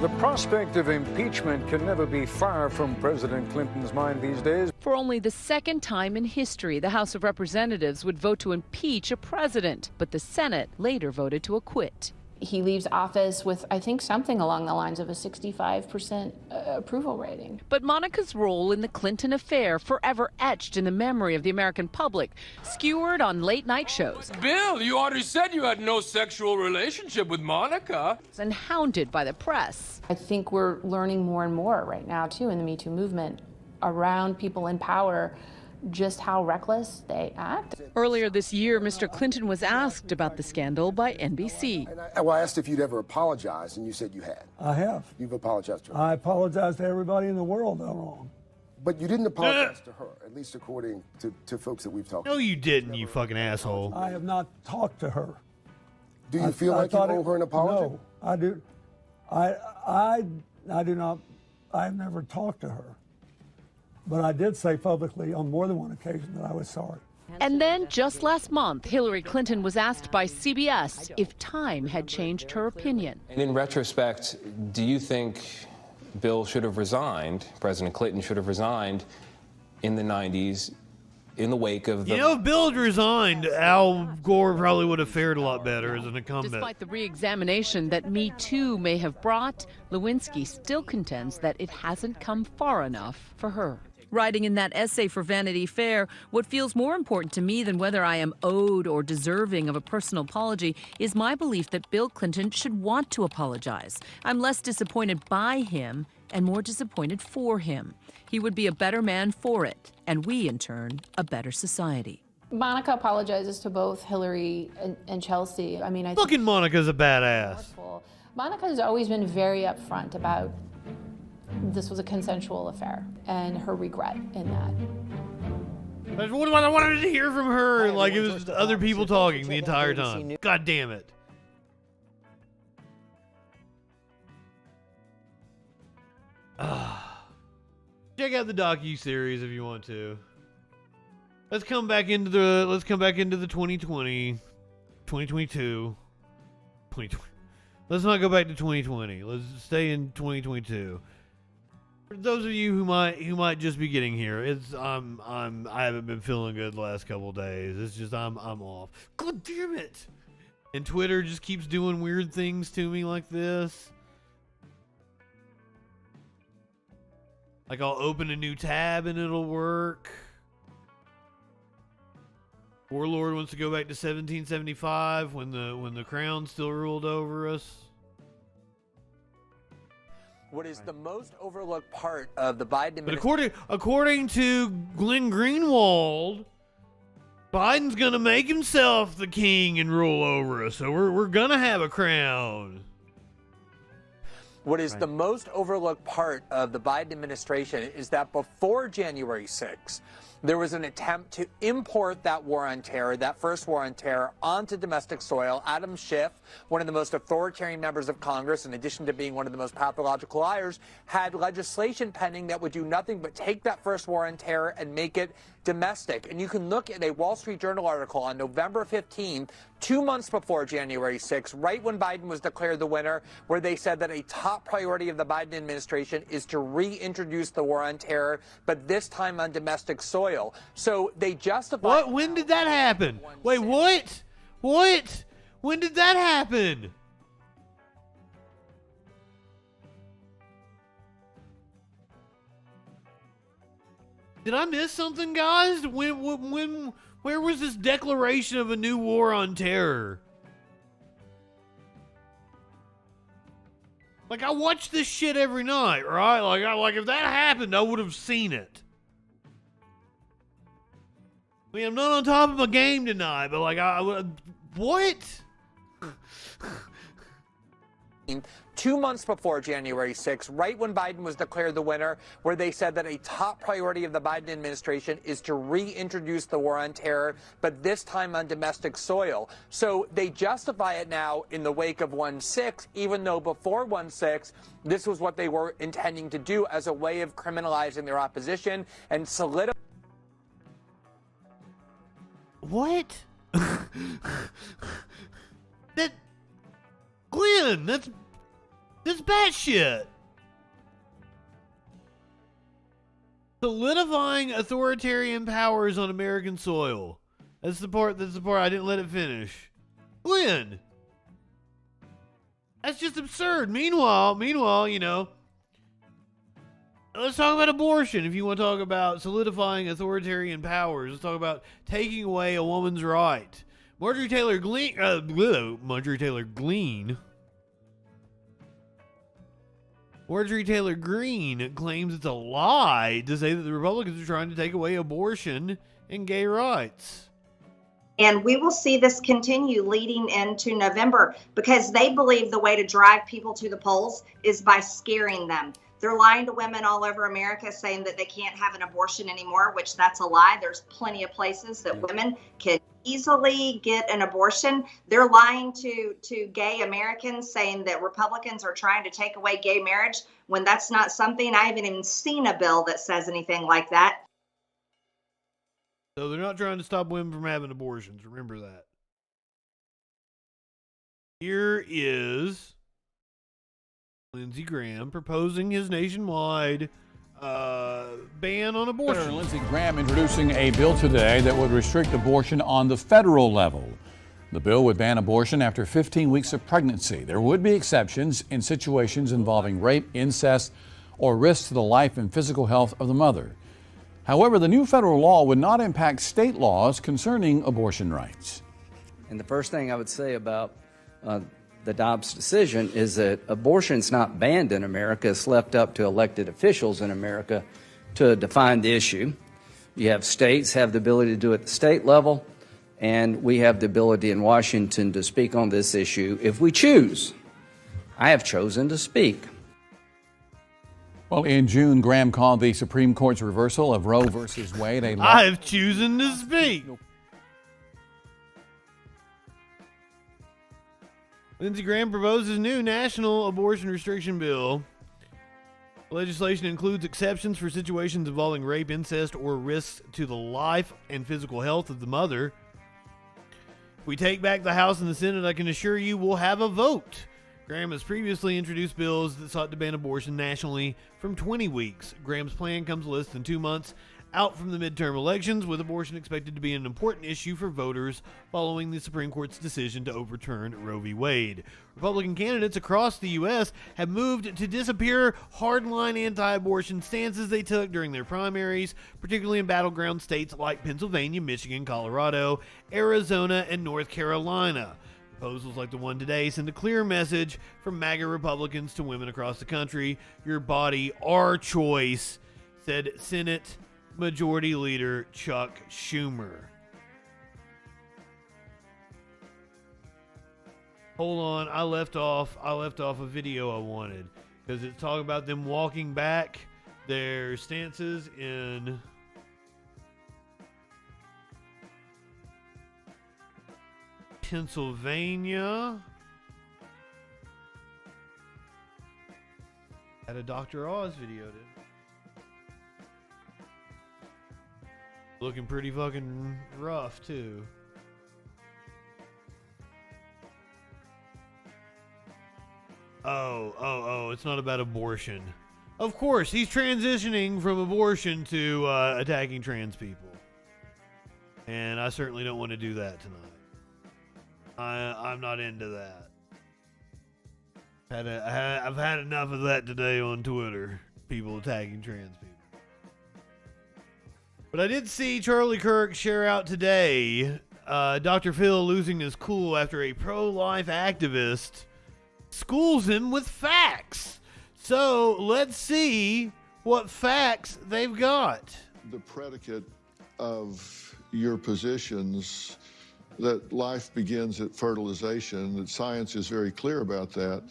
The prospect of impeachment can never be far from President Clinton's mind these days. For only the second time in history, the House of Representatives would vote to impeach a president, but the Senate later voted to acquit. He leaves office with, I think, something along the lines of a 65% approval rating. But Monica's role in the Clinton affair, forever etched in the memory of the American public, skewered on late-night shows. Bill, you already said you had no sexual relationship with Monica. And hounded by the press. I think we're learning more and more right now, too, in the Me Too movement, around people in power, just how reckless they act. Earlier this year, Mr. Clinton was asked about the scandal by NBC. I asked if you'd ever apologized, and you said you had. I have. You've apologized to her. I apologize to everybody in the world that I'm wrong. But you didn't apologize to her, at least according to folks that we've talked to. No, you didn't, you fucking asshole. I have not talked to her. Do you feel like you owe her an apology? No, I do. I do not. I've never talked to her. But I did say publicly on more than one occasion that I was sorry. And then just last month, Hillary Clinton was asked by CBS if time had changed her opinion. And in retrospect, do you think Bill should have resigned, President Clinton should have resigned in the 90s in the wake of the... You know, if Bill had resigned, Al Gore probably would have fared a lot better as an incumbent. Despite the re-examination that Me Too may have brought, Lewinsky still contends that it hasn't come far enough for her. Writing in that essay for Vanity Fair, what feels more important to me than whether I am owed or deserving of a personal apology is my belief that Bill Clinton should want to apologize. I'm less disappointed by him and more disappointed for him. He would be a better man for it, and we, in turn, a better society. Monica apologizes to both Hillary and Chelsea. I mean, I Fucking Monica's a badass. Monica has always been very upfront about this was a consensual affair and her regret in that. That's what I wanted to hear from her. Like, it was other people talking the entire time. God damn it. Check out the docu-series if you want to. Let's come back into the 2020, 2022. 2020. Let's not go back to 2020. Let's stay in 2022. For those of you who might just be getting here, I haven't been feeling good the last couple of days. It's just I'm off. God damn it. And Twitter just keeps doing weird things to me like this. Like, I'll open a new tab and it'll work. Warlord wants to go back to 1775 when the crown still ruled over us. What is the most overlooked part of the Biden But administration? according to Glenn Greenwald, Biden's gonna make himself the king and rule over us. So we're gonna have a crown. What is the most overlooked part of the Biden administration is that before January 6th, there was an attempt to import that war on terror, that first war on terror, onto domestic soil. Adam Schiff, one of the most authoritarian members of Congress, in addition to being one of the most pathological liars, had legislation pending that would do nothing but take that first war on terror and make it domestic. And you can look at a Wall Street Journal article on November 15, 2 months before January 6, right when Biden was declared the winner, where they said that a top priority of the Biden administration is to reintroduce the war on terror, but this time on domestic soil. So they justify... What? When did that happen? Wait, what? What? When did that happen? Did I miss something, guys? Where was this declaration of a new war on terror? Like, I watch this shit every night, right? Like if that happened, I would have seen it. I mean, I'm not on top of my game tonight, but like, what? 2 months before January 6, right when Biden was declared the winner, where they said that a top priority of the Biden administration is to reintroduce the war on terror, but this time on domestic soil. So they justify it now in the wake of 1/6, even though before 1/6, this was what they were intending to do as a way of criminalizing their opposition and solidifying. What? Glenn, that's batshit. Solidifying authoritarian powers on American soil. That's the part I didn't let it finish. Glenn, that's just absurd. Meanwhile, you know, let's talk about abortion. If you want to talk about solidifying authoritarian powers, let's talk about taking away a woman's right. Marjorie Taylor Greene claims it's a lie to say that the Republicans are trying to take away abortion and gay rights. And we will see this continue leading into November because they believe the way to drive people to the polls is by scaring them. They're lying to women all over America saying that they can't have an abortion anymore, which that's a lie. There's plenty of places that women can easily get an abortion. They're lying to gay Americans saying that Republicans are trying to take away gay marriage when that's not something. I haven't even seen a bill that says anything like that. So they're not trying to stop women from having abortions. Remember that. Here is Lindsey Graham proposing his nationwide ban on abortion. Senator Lindsey Graham introducing a bill today that would restrict abortion on the federal level. The bill would ban abortion after 15 weeks of pregnancy. There would be exceptions in situations involving rape, incest, or risk to the life and physical health of the mother. However, the new federal law would not impact state laws concerning abortion rights. And the first thing I would say about the Dobbs decision is that abortion's not banned in America. It's left up to elected officials in America to define the issue. You have states have the ability to do it at the state level, and we have the ability in Washington to speak on this issue if we choose. I have chosen to speak. Well, in June, Graham called the Supreme Court's reversal of Roe versus Wade a I have chosen to speak. Lindsey Graham proposes new national abortion restriction bill. Legislation includes exceptions for situations involving rape, incest, or risks to the life and physical health of the mother. If we take back the House and the Senate, I can assure you we'll have a vote. Graham has previously introduced bills that sought to ban abortion nationally from 20 weeks. Graham's plan comes less than 2 months out from the midterm elections, with abortion expected to be an important issue for voters following the Supreme Court's decision to overturn Roe v. Wade. Republican candidates across the U.S. have moved to disappear hardline anti-abortion stances they took during their primaries, particularly in battleground states like Pennsylvania, Michigan, Colorado, Arizona, and North Carolina. Proposals like the one today send a clear message from MAGA Republicans to women across the country. Your body, our choice, said Senate Majority Leader Chuck Schumer. Hold on, I left off a video I wanted because it's talking about them walking back their stances in Pennsylvania. Had a Dr. Oz video, did looking pretty fucking rough too. Oh, it's not about abortion. Of course, he's transitioning from abortion to attacking trans people. And I certainly don't want to do that tonight. I'm not into that. I've had enough of that today on Twitter. People attacking trans people. But I did see Charlie Kirk share out today Dr. Phil losing his cool after a pro-life activist schools him with facts. So let's see what facts they've got. The predicate of your positions that life begins at fertilization, that science is very clear about that.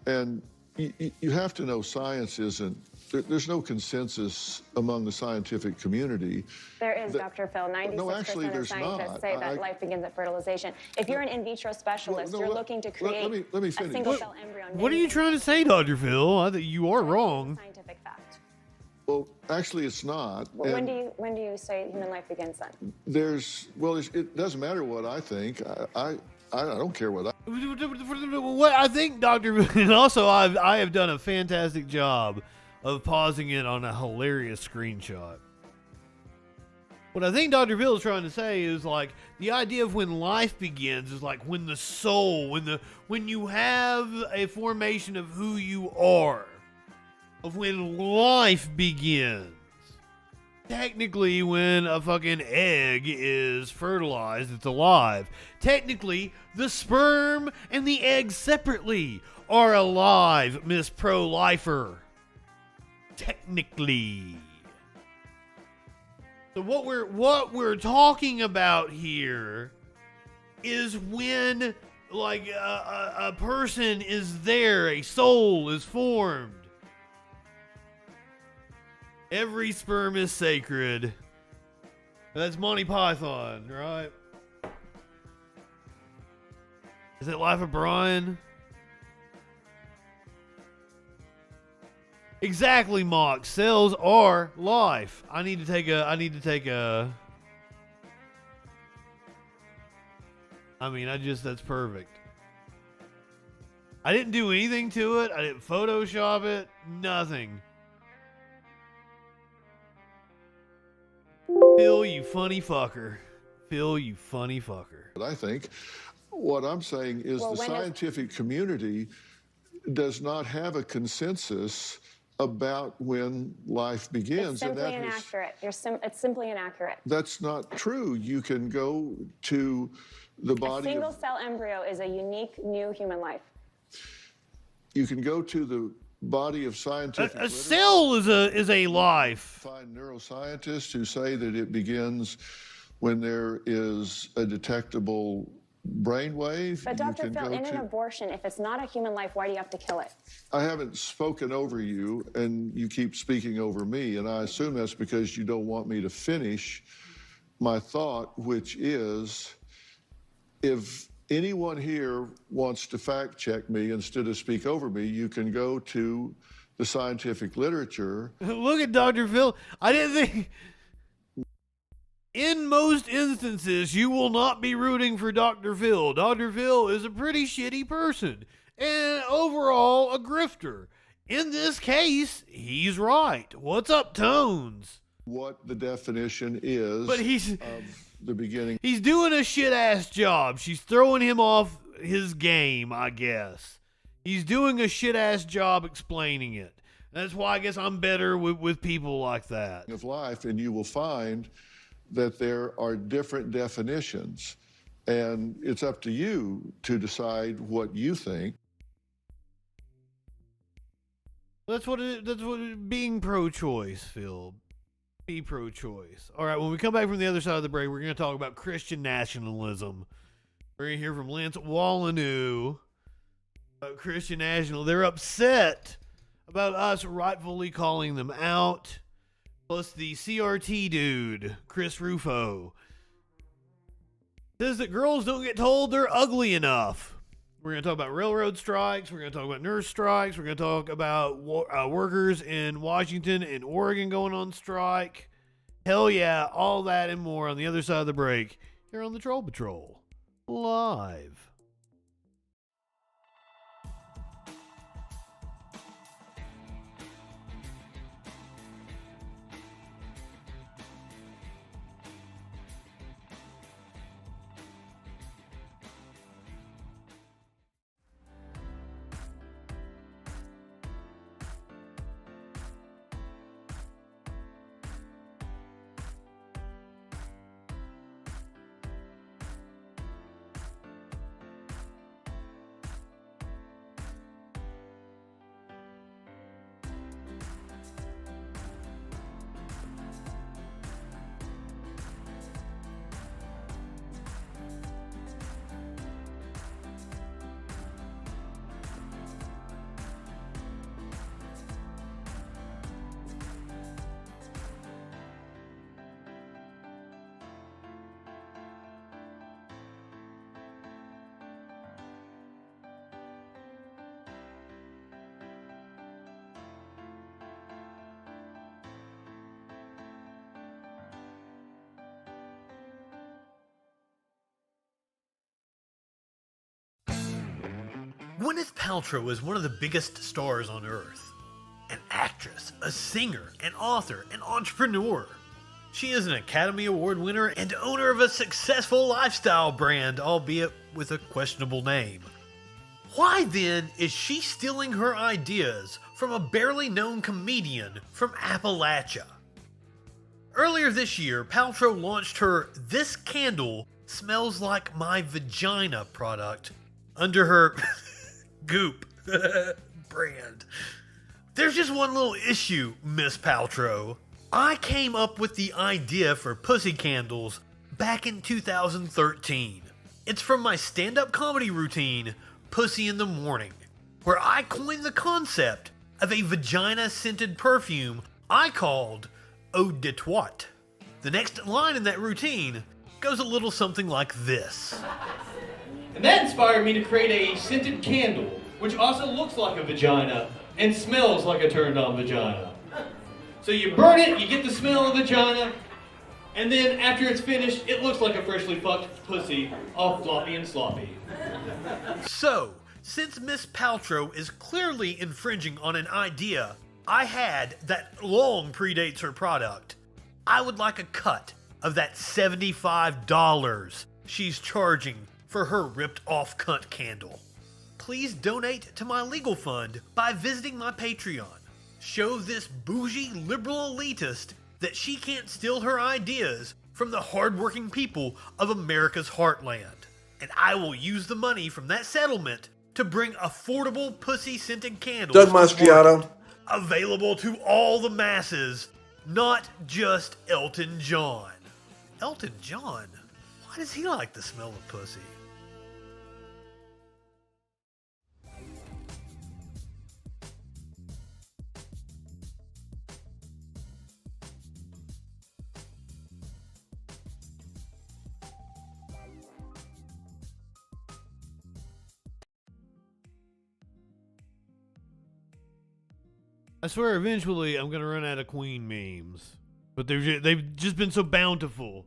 And you have to know science isn't, there's no consensus among the scientific community. There is, Dr. Phil. 96% of scientists say that life begins at fertilization. If you're an in vitro specialist, you're looking to create let me a finish. single-cell embryo. What are you trying to say, Dr. Phil? I think you are wrong. Scientific fact. Well, actually, it's not. When do you say human life begins then? It doesn't matter what I think. I don't care what What I think, Dr. And also I have done a fantastic job of pausing it on a hilarious screenshot. What I think Dr. Phil is trying to say is like the idea of when life begins is like when the soul, when you have a formation of who you are, of when life begins. Technically, when a fucking egg is fertilized, it's alive. Technically, the sperm and the egg separately are alive, Miss Pro-Lifer. Technically. So what we're talking about here is when like a person is there, a soul is formed. Every sperm is sacred. That's Monty Python, right? Is it Life of Brian? Exactly, Mock. Cells are life. I need to take a that's perfect. I didn't do anything to it. I didn't Photoshop it. Nothing. Phil, you funny fucker. Phil, you funny fucker. But I think what I'm saying is the scientific community does not have a consensus about when life begins. It's simply inaccurate. It's simply inaccurate. That's not true. You can go to the body. A single-cell embryo is a unique new human life. You can go to the body of scientific a cell is a life. Find neuroscientists who say that it begins when there is a detectable brainwave. But Dr. You can Phil, go in an abortion, if it's not a human life, why do you have to kill it? I haven't spoken over you, and you keep speaking over me, and I assume that's because you don't want me to finish my thought, which is, if anyone here wants to fact check me instead of speak over me, you can go to the scientific literature. Look at Dr. Phil. I didn't think... In most instances, you will not be rooting for Dr. Phil. Dr. Phil is a pretty shitty person and overall a grifter. In this case, he's right. What's up, Tones? What the definition is but he's, of the beginning. He's doing a shit-ass job. She's throwing him off his game, I guess. He's doing a shit-ass job explaining it. That's why I guess I'm better with people like that. Of life, and you will find that there are different definitions, and it's up to you to decide what you think. That's what being pro-choice, Phil. Be pro-choice. All right, when we come back from the other side of the break, we're going to talk about Christian nationalism. We're going to hear from Lance Wallenew about Christian national. They're upset about us rightfully calling them out. Plus the CRT dude, Chris Rufo, says that girls don't get told they're ugly enough. We're going to talk about railroad strikes. We're going to talk about nurse strikes. We're going to talk about workers in Washington and Oregon going on strike. Hell yeah, all that and more on the other side of the break here on the Troll Patrol Live. Gwyneth Paltrow is one of the biggest stars on earth. An actress, a singer, an author, an entrepreneur. She is an Academy Award winner and owner of a successful lifestyle brand, albeit with a questionable name. Why then is she stealing her ideas from a barely known comedian from Appalachia? Earlier this year, Paltrow launched her This Candle Smells Like My Vagina product under her Goop brand. There's just one little issue, Miss Paltrow. I came up with the idea for pussy candles back in 2013. It's from my stand-up comedy routine, Pussy in the Morning, where I coined the concept of a vagina-scented perfume I called Eau de Toit. The next line in that routine goes a little something like this. And that inspired me to create a scented candle, which also looks like a vagina and smells like a turned-on vagina. So you burn it, you get the smell of vagina, and then after it's finished, it looks like a freshly fucked pussy, all floppy and sloppy. So, since Miss Paltrow is clearly infringing on an idea I had that long predates her product, I would like a cut of that $75 she's charging for her ripped-off cunt candle. Please donate to my legal fund by visiting my Patreon. Show this bougie liberal elitist that she can't steal her ideas from the hardworking people of America's heartland. And I will use the money from that settlement to bring affordable pussy-scented candles Doug Mastriano. available to all the masses, not just Elton John. Elton John? Why does he like the smell of pussy? I swear eventually I'm going to run out of Queen memes. But they've just been so bountiful.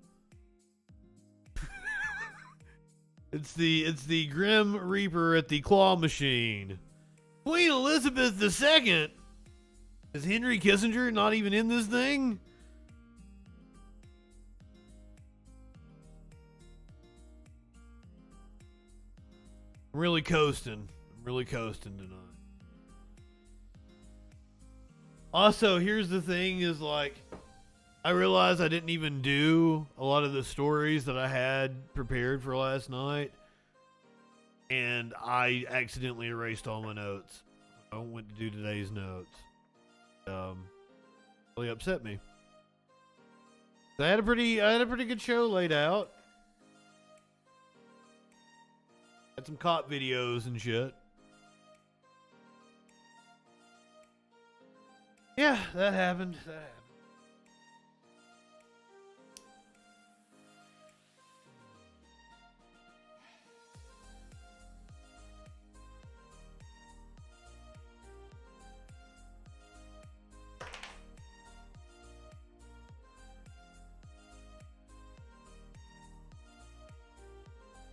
It's the Grim Reaper at the claw machine. Queen Elizabeth II? Is Henry Kissinger not even in this thing? I'm really coasting tonight. Also, here's the thing is like, I realized I didn't even do a lot of the stories that I had prepared for last night. And I accidentally erased all my notes. I went to do today's notes. Really upset me. I had a pretty good show laid out. Had some cop videos and shit. Yeah, that happened.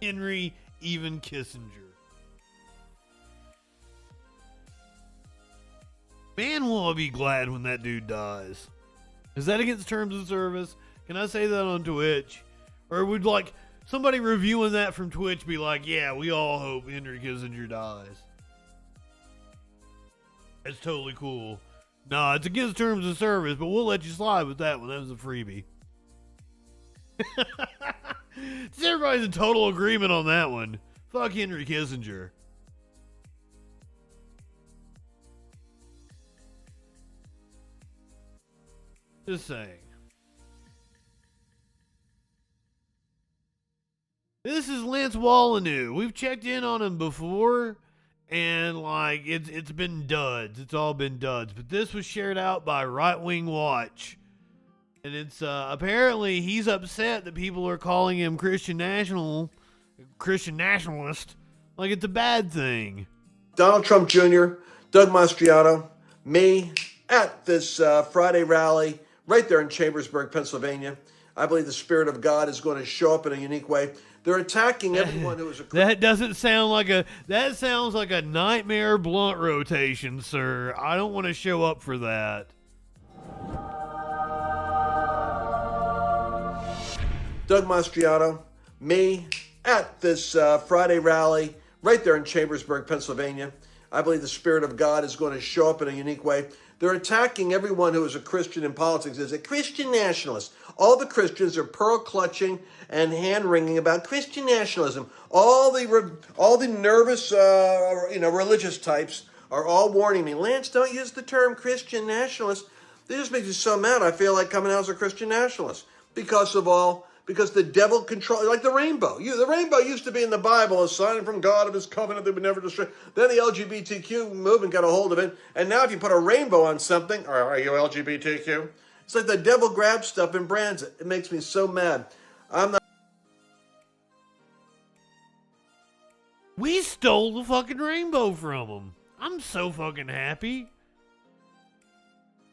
Henry even Kissinger. Man, will I be glad when that dude dies. Is that against terms of service? Can I say that on Twitch? Or would like somebody reviewing that from Twitch be like, yeah, we all hope Henry Kissinger dies. That's totally cool. Nah, it's against terms of service, but we'll let you slide with that one. That was a freebie. Everybody's in total agreement on that one. Fuck Henry Kissinger. Just saying. This is Lance Wallanu. We've checked in on him before, and like it's been duds. It's all been duds. But this was shared out by Right Wing Watch. And it's apparently he's upset that people are calling him Christian nationalist, like it's a bad thing. Donald Trump Jr., Doug Mastriano, me at this Friday rally right there in Chambersburg, Pennsylvania. I believe the Spirit of God is going to show up in a unique way. They're attacking everyone who is a That doesn't sound like that sounds like a nightmare blunt rotation, sir. I don't want to show up for that. Doug Mastriano, me at this Friday rally right there in Chambersburg, Pennsylvania. I believe the Spirit of God is going to show up in a unique way. They're attacking everyone who is a Christian in politics as a Christian nationalist. All the Christians are pearl-clutching and hand-wringing about Christian nationalism. All the nervous, religious types are all warning me, Lance, don't use the term Christian nationalist. This just makes me so mad. I feel like coming out as a Christian nationalist because the devil controls, like the rainbow. The rainbow used to be in the Bible, a sign from God of his covenant that would never destroy. Then the LGBTQ movement got a hold of it. And now if you put a rainbow on something, are you LGBTQ? It's like the devil grabs stuff and brands it. It makes me so mad. We stole the fucking rainbow from them. I'm so fucking happy.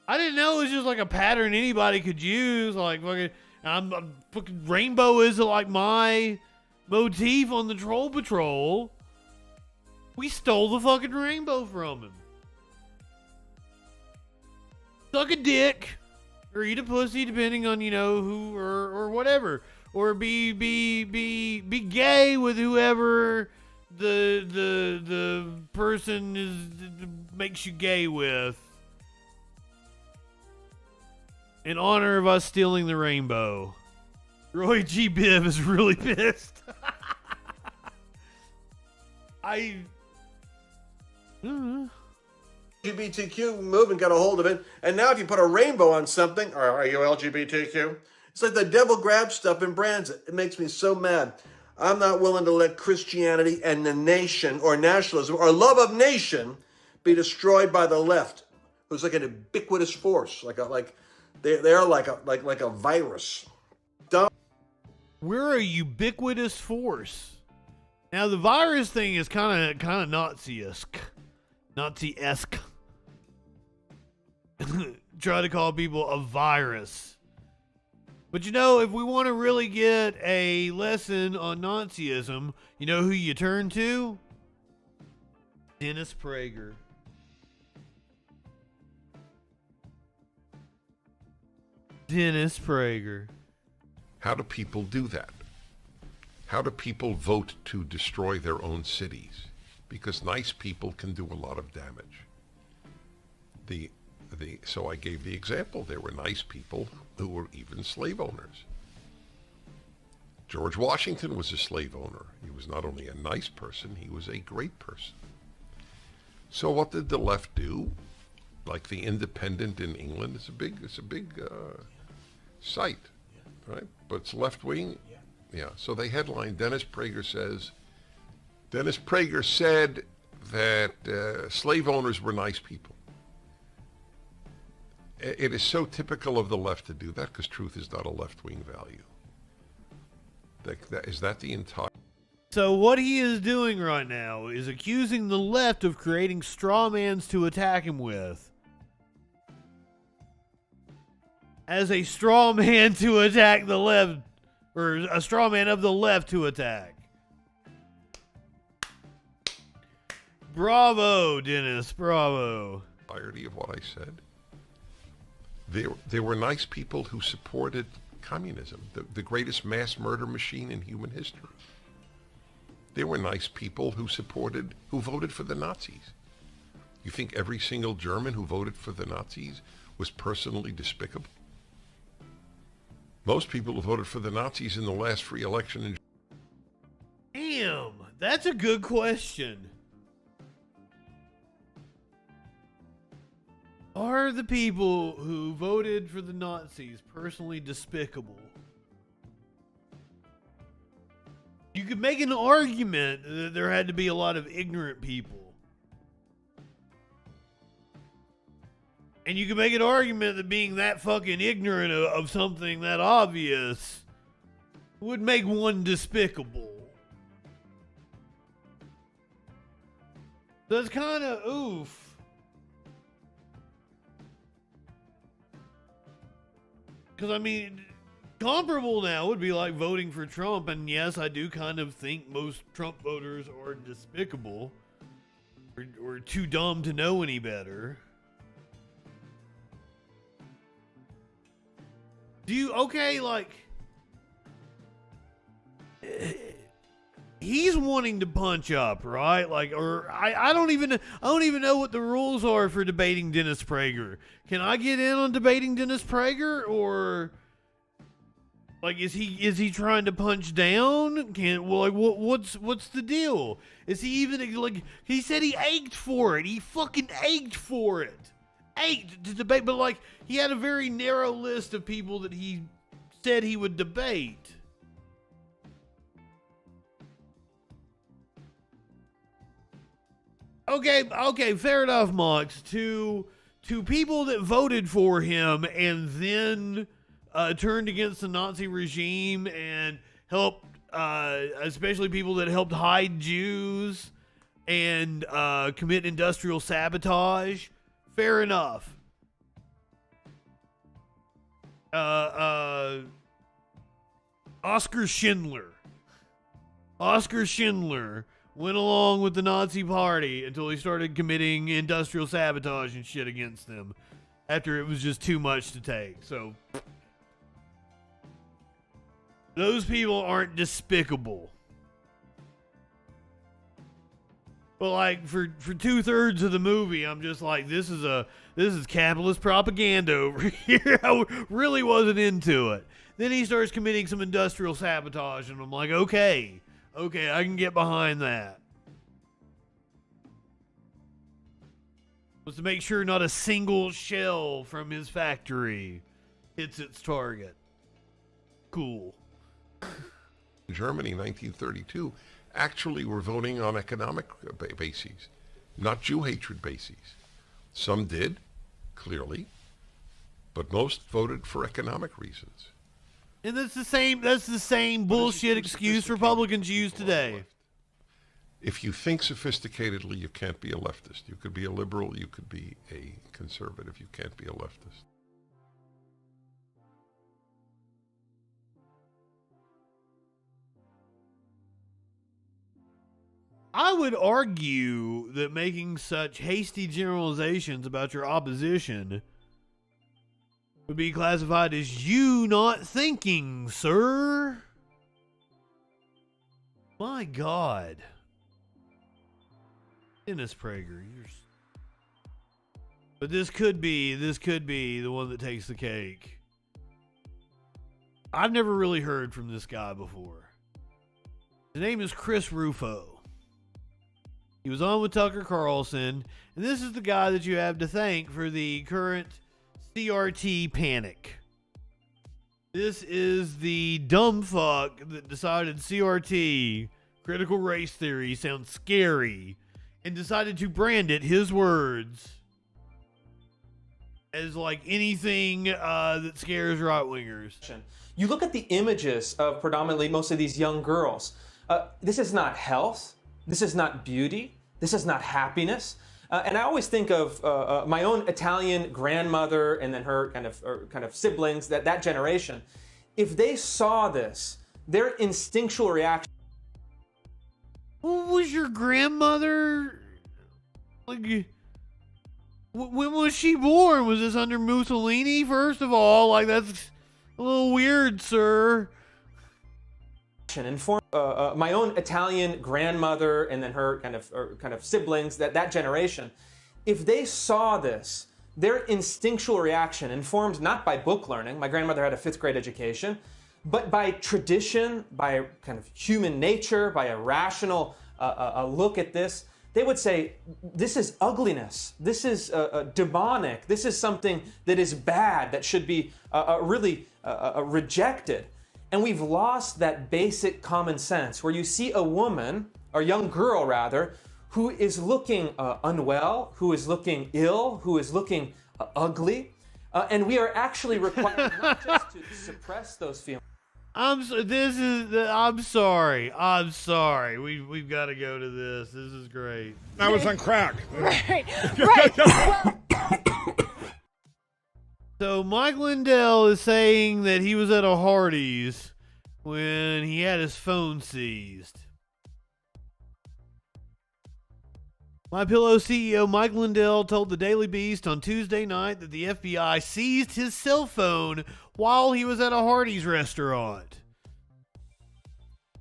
I didn't know it was just like a pattern anybody could use. Like fucking... fucking rainbow is like my motif on the Troll Patrol. We stole the fucking rainbow from him. Suck a dick or eat a pussy, depending on who or whatever, or be gay with whoever the person is makes you gay with. In honor of us stealing the rainbow. Roy G. Biv is really pissed. LGBTQ movement got a hold of it. And now if you put a rainbow on something, are you LGBTQ? It's like the devil grabs stuff and brands it. It makes me so mad. I'm not willing to let Christianity and the nation or nationalism or love of nation be destroyed by the left, who's like an ubiquitous force, they're like a virus. We're a ubiquitous force. Now the virus thing is kind of Nazi-esque. try to call people a virus. But you know, if we want to really get a lesson on Nazism, you know who you turn to? Dennis Prager. Dennis Prager. How do people do that? How do people vote to destroy their own cities? Because nice people can do a lot of damage. So I gave the example. There were nice people who were even slave owners. George Washington was a slave owner. He was not only a nice person, he was a great person. So what did the left do? Like the Independent in England, it's a big site, right? But it's left wing. Yeah. So they headline, Dennis Prager said that slave owners were nice people. It is so typical of the left to do that because truth is not a left-wing value. Is that the entire... So what he is doing right now is accusing the left of creating straw mans to attack him with. As a straw man to attack the left, or a straw man of the left to attack. Bravo, Dennis, bravo. Entirety of what I said. There were nice people who supported communism, the greatest mass murder machine in human history. There were nice people who voted for the Nazis. You think every single German who voted for the Nazis was personally despicable? Most people who voted for the Nazis in the last free election in... Damn, that's a good question. Are the people who voted for the Nazis personally despicable? You could make an argument that there had to be a lot of ignorant people. And you could make an argument that being that fucking ignorant of something that obvious would make one despicable. That's kind of oof. Because, I mean, comparable now would be like voting for Trump. And yes, I do kind of think most Trump voters are despicable. Or too dumb to know any better. He's wanting to punch up, right? I don't even know what the rules are for debating Dennis Prager. Can I get in on debating Dennis Prager, or is he trying to punch down? What's the deal? Is he even he said he ached for it. He fucking ached for it. Ached to debate, but he had a very narrow list of people that he said he would debate. Okay, fair enough, Mox. To people that voted for him and then turned against the Nazi regime and helped, especially people that helped hide Jews and commit industrial sabotage, fair enough. Oscar Schindler went along with the Nazi party until he started committing industrial sabotage and shit against them after it was just too much to take. So those people aren't despicable. But for 2/3 of the movie, I'm just like, this is capitalist propaganda over here. I really wasn't into it. Then he starts committing some industrial sabotage, and I'm like, okay, I can get behind that. Was to make sure not a single shell from his factory hits its target. Cool. Germany, 1932, actually were voting on economic bases, not Jew hatred bases. Some did, clearly, but most voted for economic reasons. And that's the same bullshit excuse Republicans use today. If you think sophisticatedly, you can't be a leftist. You could be a liberal, you could be a conservative. You can't be a leftist. I would argue that making such hasty generalizations about your opposition would be classified as you not thinking, sir. My God. Dennis Prager, but this could be the one that takes the cake. I've never really heard from this guy before. His name is Chris Rufo. He was on with Tucker Carlson, and this is the guy that you have to thank for the current CRT panic. This is the dumb fuck that decided CRT, critical race theory, sounds scary, and decided to brand it, his words, as like anything that scares right-wingers. You look at the images of predominantly most of these young girls. This is not health. This is not beauty. This is not happiness. And I always think of my own Italian grandmother and then her kind of siblings, that generation. If they saw this, their instinctual reaction. What was your grandmother? Like, when was she born? Was this under Mussolini? First of all, like, that's a little weird, sir. Inform my own Italian grandmother and then her kind of siblings, that generation. If they saw this, their instinctual reaction, informed not by book learning, my grandmother had a 5th grade education, but by tradition, by kind of human nature, by a rational a look at this, they would say, this is ugliness, this is demonic, this is something that is bad, that should be really rejected. And we've lost that basic common sense where you see a woman, or young girl rather, who is looking unwell, who is looking ill, who is looking ugly. And we are actually required not just to suppress those feelings. I'm sorry. We've got to go to this. This is great. I was on crack. Right. So Mike Lindell is saying that he was at a Hardee's when he had his phone seized. MyPillow CEO Mike Lindell told the Daily Beast on Tuesday night that the FBI seized his cell phone while he was at a Hardee's restaurant.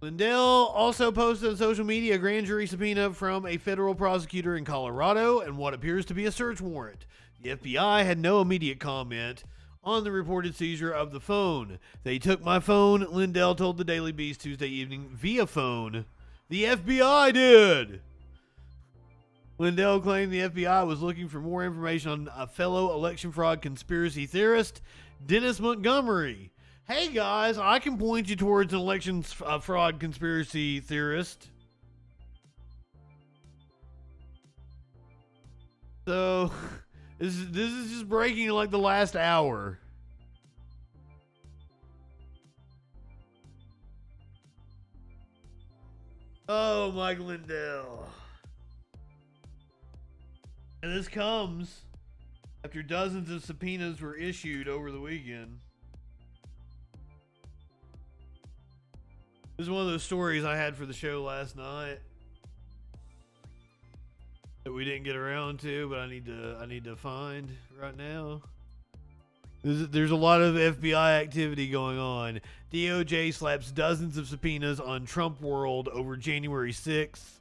Lindell also posted on social media a grand jury subpoena from a federal prosecutor in Colorado and what appears to be a search warrant. The FBI had no immediate comment on the reported seizure of the phone. They took my phone, Lindell told the Daily Beast Tuesday evening, via phone. The FBI did. Lindell claimed the FBI was looking for more information on a fellow election fraud conspiracy theorist, Dennis Montgomery. Hey guys, I can point you towards an election fraud conspiracy theorist. So, this is just breaking like the last hour. Oh, Mike Lindell. And this comes after dozens of subpoenas were issued over the weekend. This is one of those stories I had for the show last night that we didn't get around to, but I need to find right now. There's a lot of FBI activity going on. DOJ slaps dozens of subpoenas on Trump world over January 6th.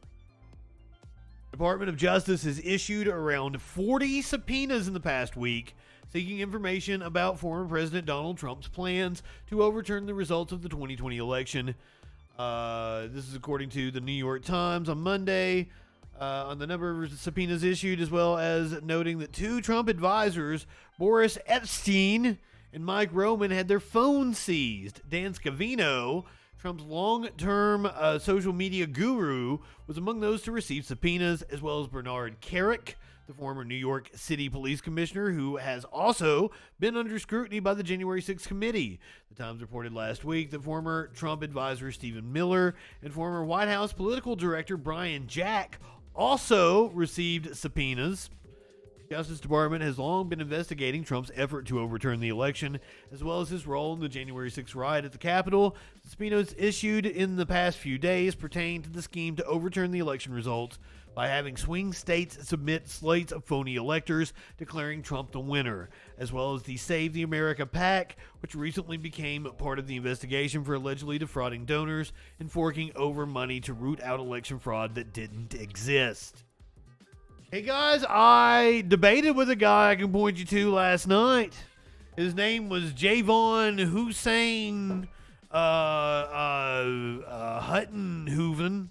Department of Justice has issued around 40 subpoenas in the past week, seeking information about former President Donald Trump's plans to overturn the results of the 2020 election. This is according to the New York Times on Monday, on the number of subpoenas issued, as well as noting that 2 Trump advisors, Boris Epshteyn and Mike Roman, had their phones seized. Dan Scavino, Trump's long-term social media guru, was among those to receive subpoenas, as well as Bernard Kerik, the former New York City Police Commissioner, who has also been under scrutiny by the January 6th committee. The Times reported last week that former Trump advisor Stephen Miller and former White House political director Brian Jack also received subpoenas. The Justice Department has long been investigating Trump's effort to overturn the election, as well as his role in the January 6th riot at the Capitol. The subpoenas issued in the past few days pertain to the scheme to overturn the election results by having swing states submit slates of phony electors declaring Trump the winner, as well as the Save the America PAC, which recently became part of the investigation for allegedly defrauding donors and forking over money to root out election fraud that didn't exist. Hey guys, I debated with a guy I can point you to last night. His name was Javon Hussein Huttenhoven.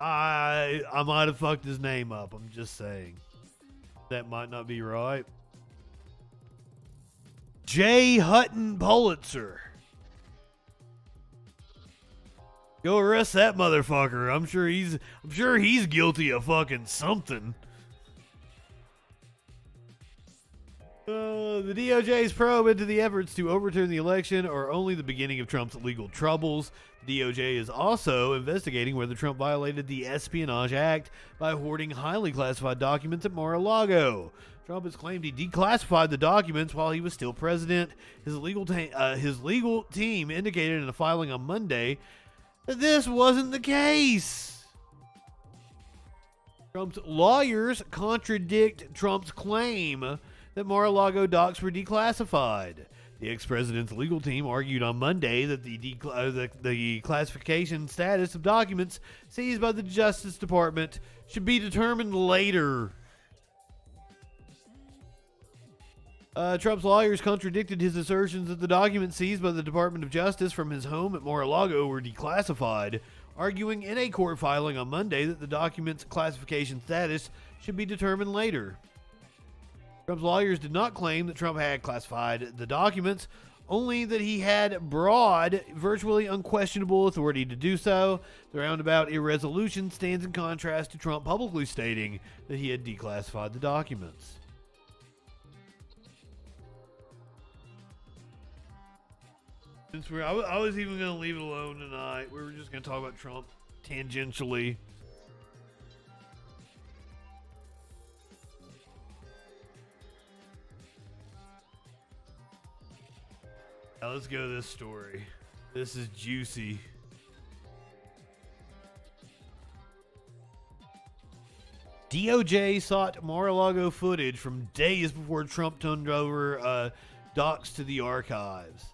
I might have fucked his name up. I'm just saying. That might not be right. J. Hutton Pulitzer. Go arrest that motherfucker. I'm sure he's guilty of fucking something. The DOJ's probe into the efforts to overturn the election are only the beginning of Trump's legal troubles. The DOJ is also investigating whether Trump violated the Espionage Act by hoarding highly classified documents at Mar-a-Lago. Trump has claimed he declassified the documents while he was still president. His legal team indicated in a filing on Monday that this wasn't the case. Trump's lawyers contradict Trump's claim that Mar-a-Lago docs were declassified. The ex-president's legal team argued on Monday that the classification status of documents seized by the Justice Department should be determined later. Trump's lawyers contradicted his assertions that the documents seized by the Department of Justice from his home at Mar-a-Lago were declassified, arguing in a court filing on Monday that the documents' classification status should be determined later. Trump's lawyers did not claim that Trump had classified the documents, only that he had broad, virtually unquestionable authority to do so. The roundabout irresolution stands in contrast to Trump publicly stating that he had declassified the documents. Since I was even going to leave it alone tonight. We were just going to talk about Trump tangentially. Now let's go to this story. This is juicy. DOJ sought Mar-a-Lago footage from days before Trump turned over docs to the archives.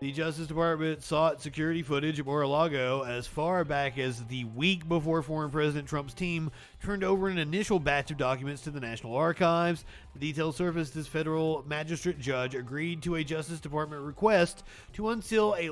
The Justice Department sought security footage at Mar-a-Lago as far back as the week before former President Trump's team turned over an initial batch of documents to the National Archives. The details surfaced as federal magistrate judge agreed to a Justice Department request to unseal a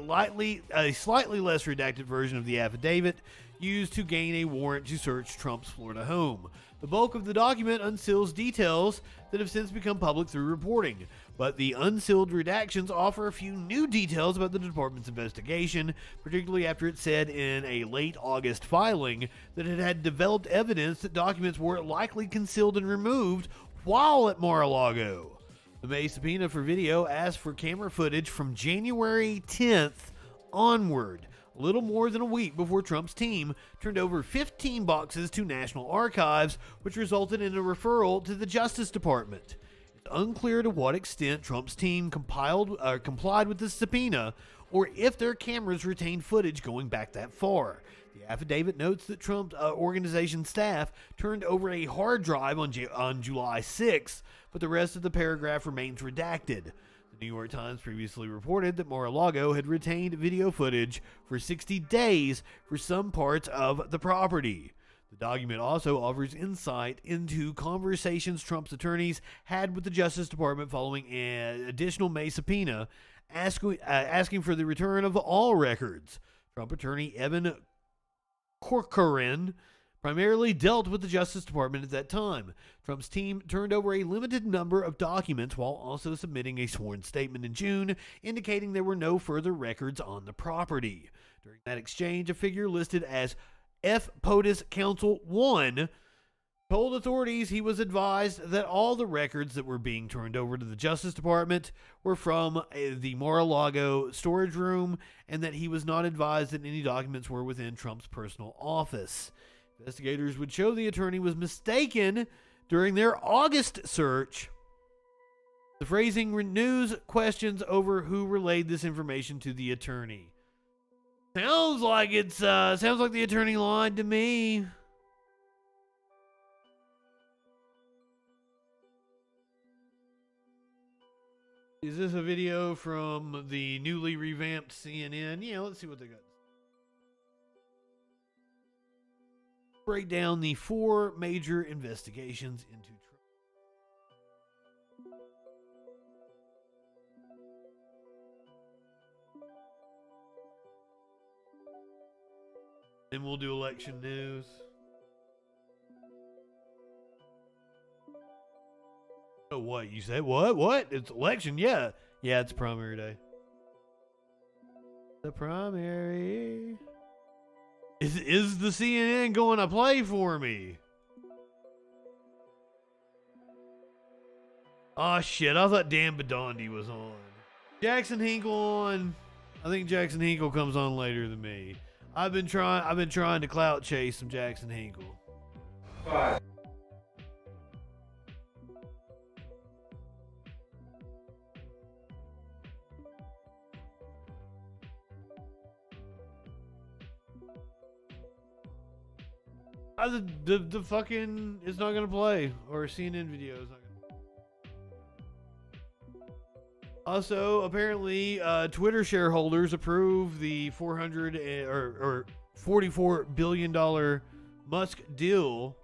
slightly less redacted version of the affidavit used to gain a warrant to search Trump's Florida home. The bulk of the document unseals details that have since become public through reporting, but the unsealed redactions offer a few new details about the department's investigation, particularly after it said in a late August filing that it had developed evidence that documents were likely concealed and removed while at Mar-a-Lago. The May subpoena for video asked for camera footage from January 10th onward, a little more than a week before Trump's team turned over 15 boxes to National Archives, which resulted in a referral to the Justice Department. It's unclear to what extent Trump's team complied with the subpoena, or if their cameras retained footage going back that far. The affidavit notes that Trump's organization staff turned over a hard drive on July 6th, but the rest of the paragraph remains redacted. The New York Times previously reported that Mar-a-Lago had retained video footage for 60 days for some parts of the property. The document also offers insight into conversations Trump's attorneys had with the Justice Department following an additional May subpoena, asking for the return of all records. Trump attorney Evan Corcoran primarily dealt with the Justice Department at that time. Trump's team turned over a limited number of documents while also submitting a sworn statement in June indicating there were no further records on the property. During that exchange, a figure listed as F. POTUS Counsel 1 told authorities he was advised that all the records that were being turned over to the Justice Department were from the Mar-a-Lago storage room and that he was not advised that any documents were within Trump's personal office. Investigators would show the attorney was mistaken during their August search. The phrasing renews questions over who relayed this information to the attorney. Sounds like the attorney lied to me. Is this a video from the newly revamped CNN? Yeah, let's see what they got. Break down the 4 major investigations into Trump. Then we'll do election news. Oh, what? You said what? What? It's election? Yeah. Yeah, it's primary day. The primary. Is the CNN going to play for me? Oh, shit. I thought Dan Bidondi was on. Jackson Hinkle on. I think Jackson Hinkle comes on later than me. I've been trying to clout chase some Jackson Hinkle. 5. The fucking it's not gonna play, or CNN video is not gonna. Also, apparently, Twitter shareholders approved the $44 billion Musk deal,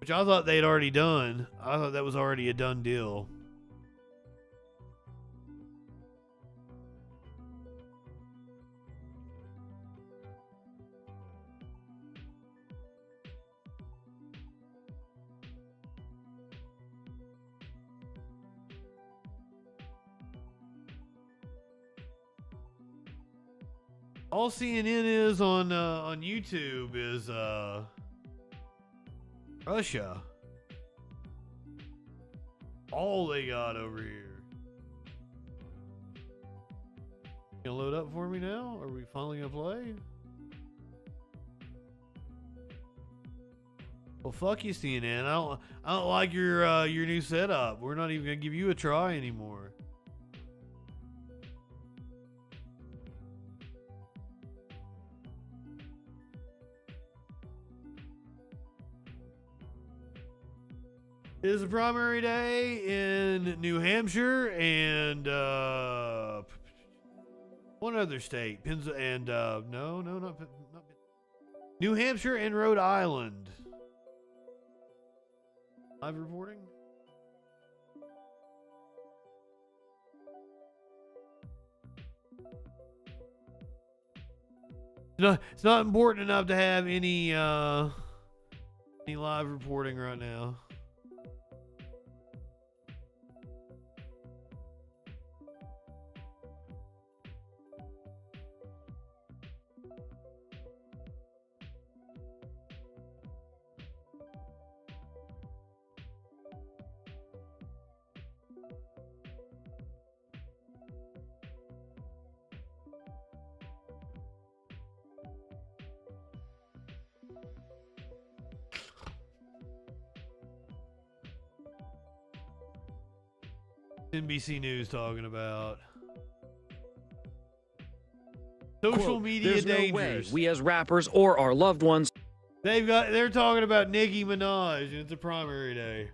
which I thought they'd already done. I thought that was already a done deal. All CNN is on YouTube is Russia. All they got over here. You gonna load up for me now? Are we finally gonna play? Well, fuck you, CNN. I don't like your new setup. We're not even gonna give you a try anymore. It is a primary day in New Hampshire and one other state, not New Hampshire and Rhode Island. Live reporting. No, it's not important enough to have any live reporting right now. NBC News talking about social media There's dangers. no way we as rappers or our loved ones. They're talking about Nicki Minaj and it's a primary day.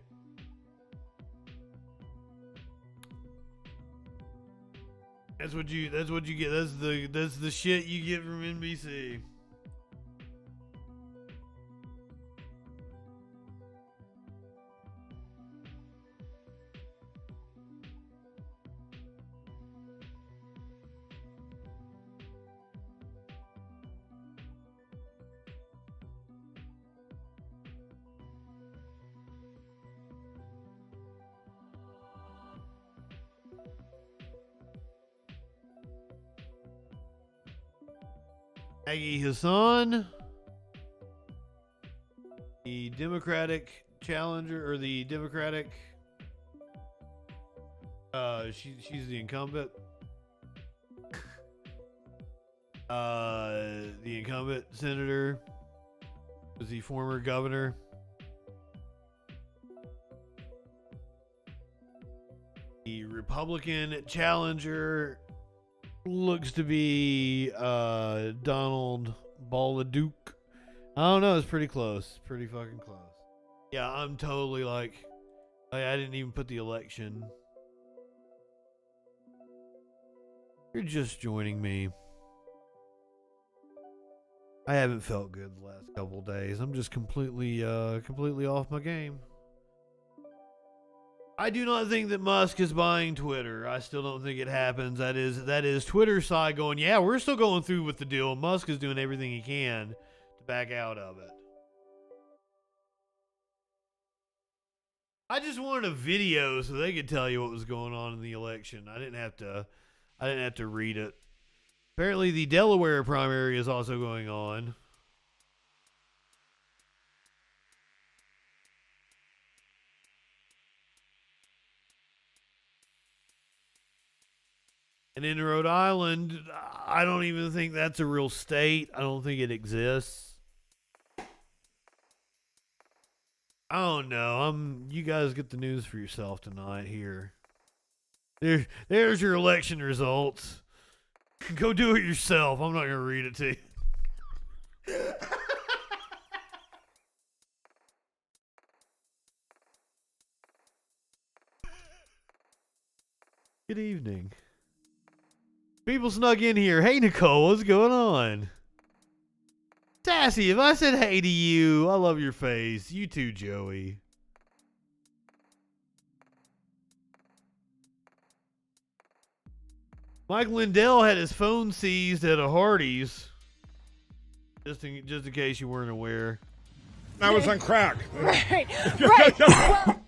That's what you get. That's the shit you get from NBC. Aggie Hassan, the Democratic challenger, or the Democratic, she's the incumbent. The incumbent senator was the former governor. The Republican challenger looks to be Donald Baladuke. I don't know. It's pretty close. Pretty fucking close. Yeah, I'm totally like I didn't even put the election. You're just joining me. I haven't felt good the last couple days. I'm just completely off my game. I do not think that Musk is buying Twitter. I still don't think it happens. That is Twitter's side going, yeah, we're still going through with the deal. Musk is doing everything he can to back out of it. I just wanted a video so they could tell you what was going on in the election. I didn't have to read it. Apparently the Delaware primary is also going on. And in Rhode Island, I don't even think that's a real state. I don't think it exists. I don't know. You guys get the news for yourself tonight here. There's your election results. Go do it yourself. I'm not going to read it to you. Good evening. People snuck in here. Hey, Nicole, what's going on? Sassy, if I said hey to you, I love your face. You too, Joey. Mike Lindell had his phone seized at a Hardee's. Just in case you weren't aware. I was on crack. Right. Well,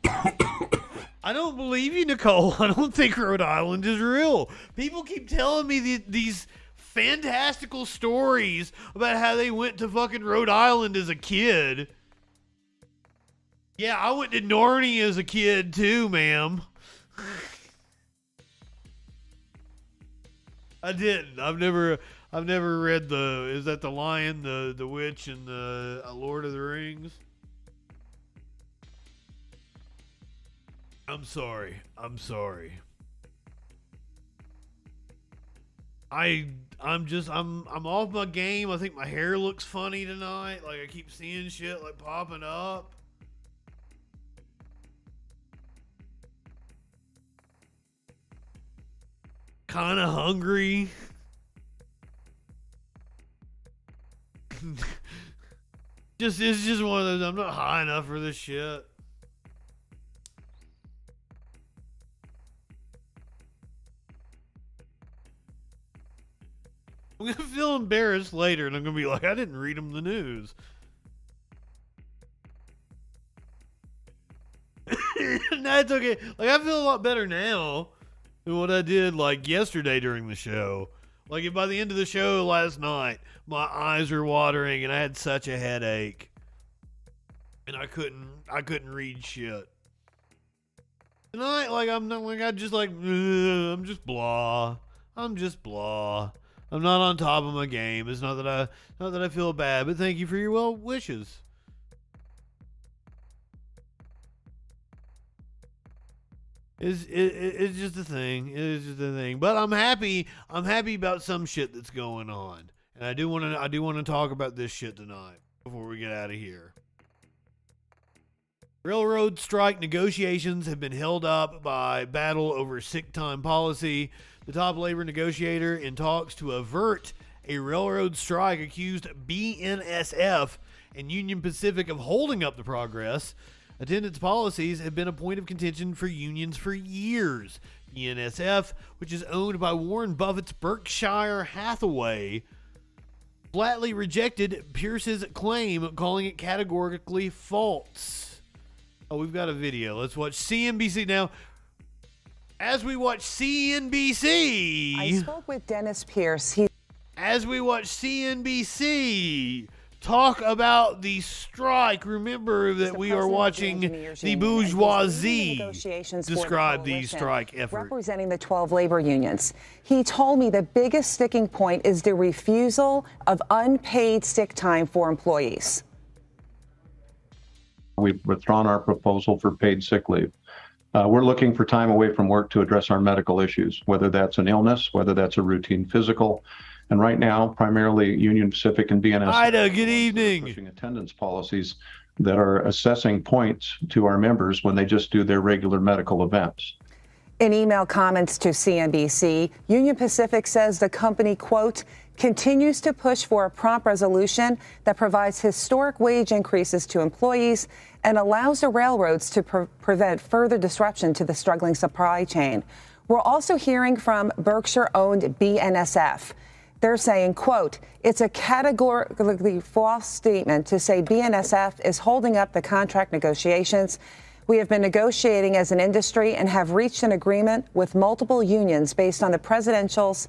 I don't believe you, Nicole. I don't think Rhode Island is real. People keep telling me these fantastical stories about how they went to fucking Rhode Island as a kid. Yeah, I went to Narnia as a kid too, ma'am. I didn't. I've never read is that the Lion, the Witch, and the Lord of the Rings? I'm sorry. I'm off my game. I think my hair looks funny tonight. Like I keep seeing shit like popping up. Kind of hungry. It's just one of those. I'm not high enough for this shit. I'm gonna feel embarrassed later, and I'm gonna be like, I didn't read him the news. That's okay. Like I feel a lot better now than what I did like yesterday during the show. Like by the end of the show last night, my eyes were watering and I had such a headache, and I couldn't read shit. Tonight, like I'm not like I'm just blah. I'm not on top of my game. It's not that I feel bad, but thank you for your well wishes. It's just a thing. It is just a thing. But I'm happy. I'm happy about some shit that's going on, and I do want to talk about this shit tonight before we get out of here. Railroad strike negotiations have been held up by battle over sick time policy. The top labor negotiator in talks to avert a railroad strike accused BNSF and Union Pacific of holding up the progress. Attendance policies have been a point of contention for unions for years. BNSF, which is owned by Warren Buffett's Berkshire Hathaway, flatly rejected Pierce's claim, calling it categorically false. Oh, we've got a video. Let's watch CNBC now. As we watch CNBC. I spoke with Dennis Pierce. as we watch CNBC talk about the strike. Remember that we are watching the bourgeoisie describe the strike effort. Representing the 12 labor unions. He told me the biggest sticking point is the refusal of unpaid sick time for employees. We've withdrawn our proposal for paid sick leave. We're looking for time away from work to address our medical issues, whether that's an illness, whether that's a routine physical. And right now, primarily Union Pacific and BNSF Ida, good evening. Pushing attendance policies that are assessing points to our members when they just do their regular medical events. In email comments to CNBC, Union Pacific says the company, quote, continues to push for a prompt resolution that provides historic wage increases to employees and allows the railroads to prevent further disruption to the struggling supply chain. We're also hearing from Berkshire-owned BNSF. They're saying, quote, it's a categorically false statement to say BNSF is holding up the contract negotiations. We have been negotiating as an industry and have reached an agreement with multiple unions based on the presidential's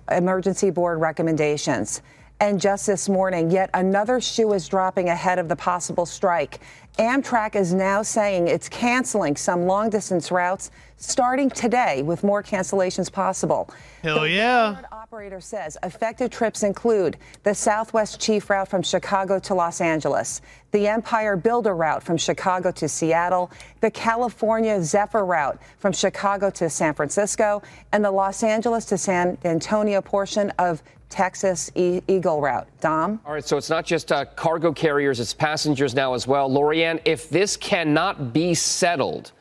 emergency board recommendations. And just this morning, yet another shoe is dropping ahead of the possible strike. Amtrak is now saying it's canceling some long-distance routes starting today, with more cancellations possible. Hell yeah. The operator says affected trips include the Southwest Chief route from Chicago to Los Angeles, the Empire Builder route from Chicago to Seattle, the California Zephyr route from Chicago to San Francisco, and the Los Angeles to San Antonio portion of Texas Eagle route. Dom? All right, so it's not just cargo carriers, it's passengers now as well. Lorianne, if this cannot be settled,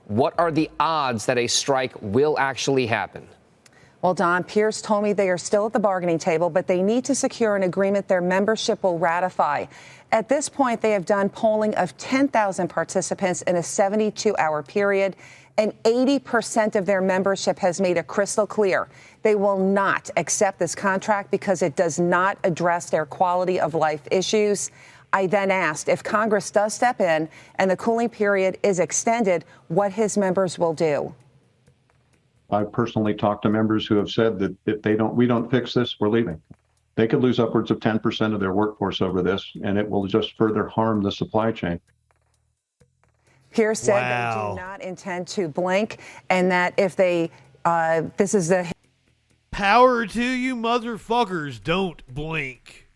what are the odds that a strike will actually happen? Well, Don, Pierce told me they are still at the bargaining table, but they need to secure an agreement their membership will ratify. At this point, they have done polling of 10,000 participants in a 72-hour period, and 80% of their membership has made it crystal clear they will not accept this contract because it does not address their quality of life issues. I then asked if Congress does step in and the cooling period is extended, what his members will do. I've personally talked to members who have said that if we don't fix this, we're leaving. They could lose upwards of 10% of their workforce over this, and it will just further harm the supply chain. Pierce said they do not intend to blink, and that if they, this is the power to you motherfuckers, don't blink.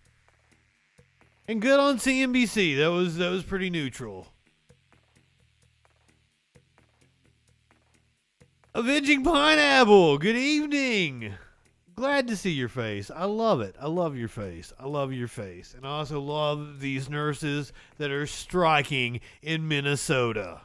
And good on CNBC. That was pretty neutral. Avenging Pineapple, good evening. Glad to see your face. I love it. I love your face. I love your face. And I also love these nurses that are striking in Minnesota.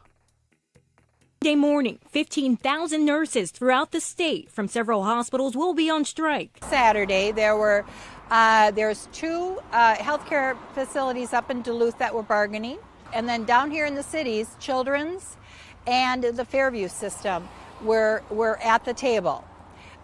Monday morning, 15,000 nurses throughout the state from several hospitals will be on strike. Saturday, there's two healthcare facilities up in Duluth that were bargaining. And then down here in the cities, Children's and the Fairview system were at the table.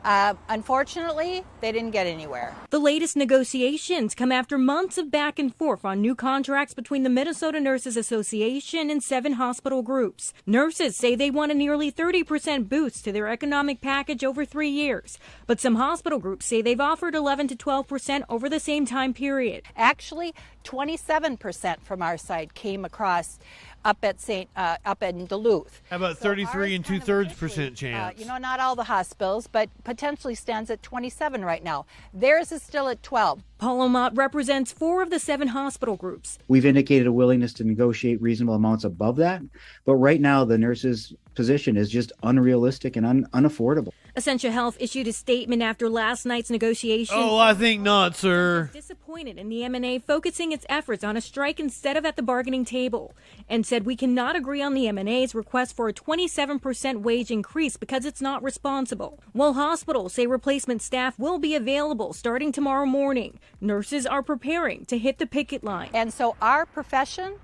Unfortunately, they didn't get anywhere. The latest negotiations come after months of back and forth on new contracts between the Minnesota Nurses Association and 7 hospital groups. Nurses say they want a nearly 30% boost to their economic package over 3 years. But some hospital groups say they've offered 11 to 12% over the same time period. Actually, 27% from our side came across up in Duluth. How about 33 and 2/3% chance? Not all the hospitals, but potentially stands at 27 right now. Theirs is still at 12. Paul Omott represents 4 of the 7 hospital groups. We've indicated a willingness to negotiate reasonable amounts above that, but right now the nurses' position is just unrealistic and unaffordable. Essentia Health issued a statement after last night's negotiation. Oh, I think not, sir. Disappointed in the M&A focusing its efforts on a strike instead of at the bargaining table, and said we cannot agree on the M&A's request for a 27% wage increase because it's not responsible. While hospitals say replacement staff will be available starting tomorrow morning, nurses are preparing to hit the picket line. And so our profession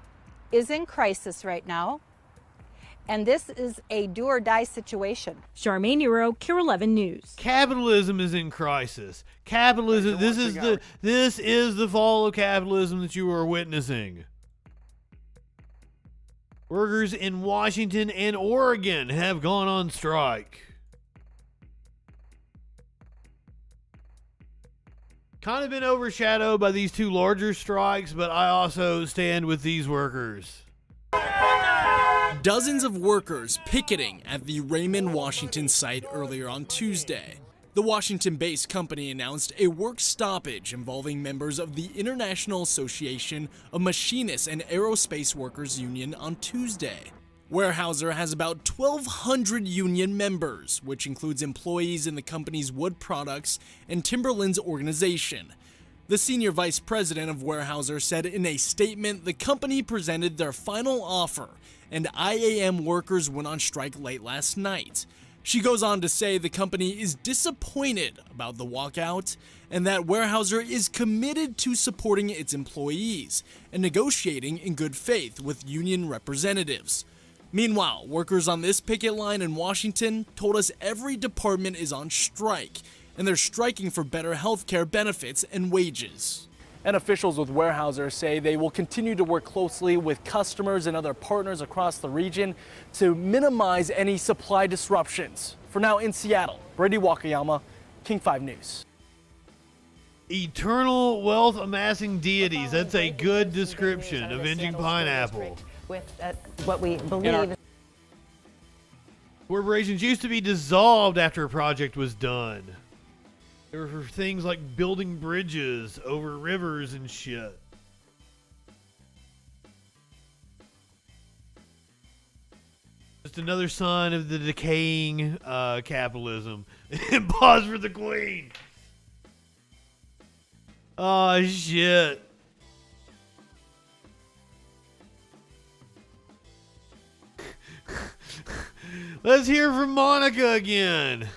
is in crisis right now. And this is a do-or-die situation. Charmaine Nero, KARE 11 News. Capitalism is in crisis. Capitalism. This is the fall of capitalism that you are witnessing. Workers in Washington and Oregon have gone on strike. kind of been overshadowed by these two larger strikes, but I also stand with these workers. Dozens of workers picketing at the Raymond, Washington site earlier on Tuesday. The Washington-based company announced a work stoppage involving members of the International Association of Machinists and Aerospace Workers Union on Tuesday. Weyerhaeuser has about 1,200 union members, which includes employees in the company's wood products and timberlands organization. The senior vice president of Weyerhaeuser said in a statement the company presented their final offer, and IAM workers went on strike late last night. She goes on to say the company is disappointed about the walkout and that Weyerhaeuser is committed to supporting its employees and negotiating in good faith with union representatives. Meanwhile, workers on this picket line in Washington told us every department is on strike, and they're striking for better health care benefits and wages. And officials with Weyerhaeuser say they will continue to work closely with customers and other partners across the region to minimize any supply disruptions. For now in Seattle, Brady Wakayama, King 5 News. Eternal wealth amassing deities. That's a good description. Avenging Pineapple. With what we believe. Corporations used to be dissolved after a project was done. There were things like building bridges over rivers and shit. Just another sign of the decaying capitalism. And pause for the Queen. Oh, shit. Let's hear from Monica again.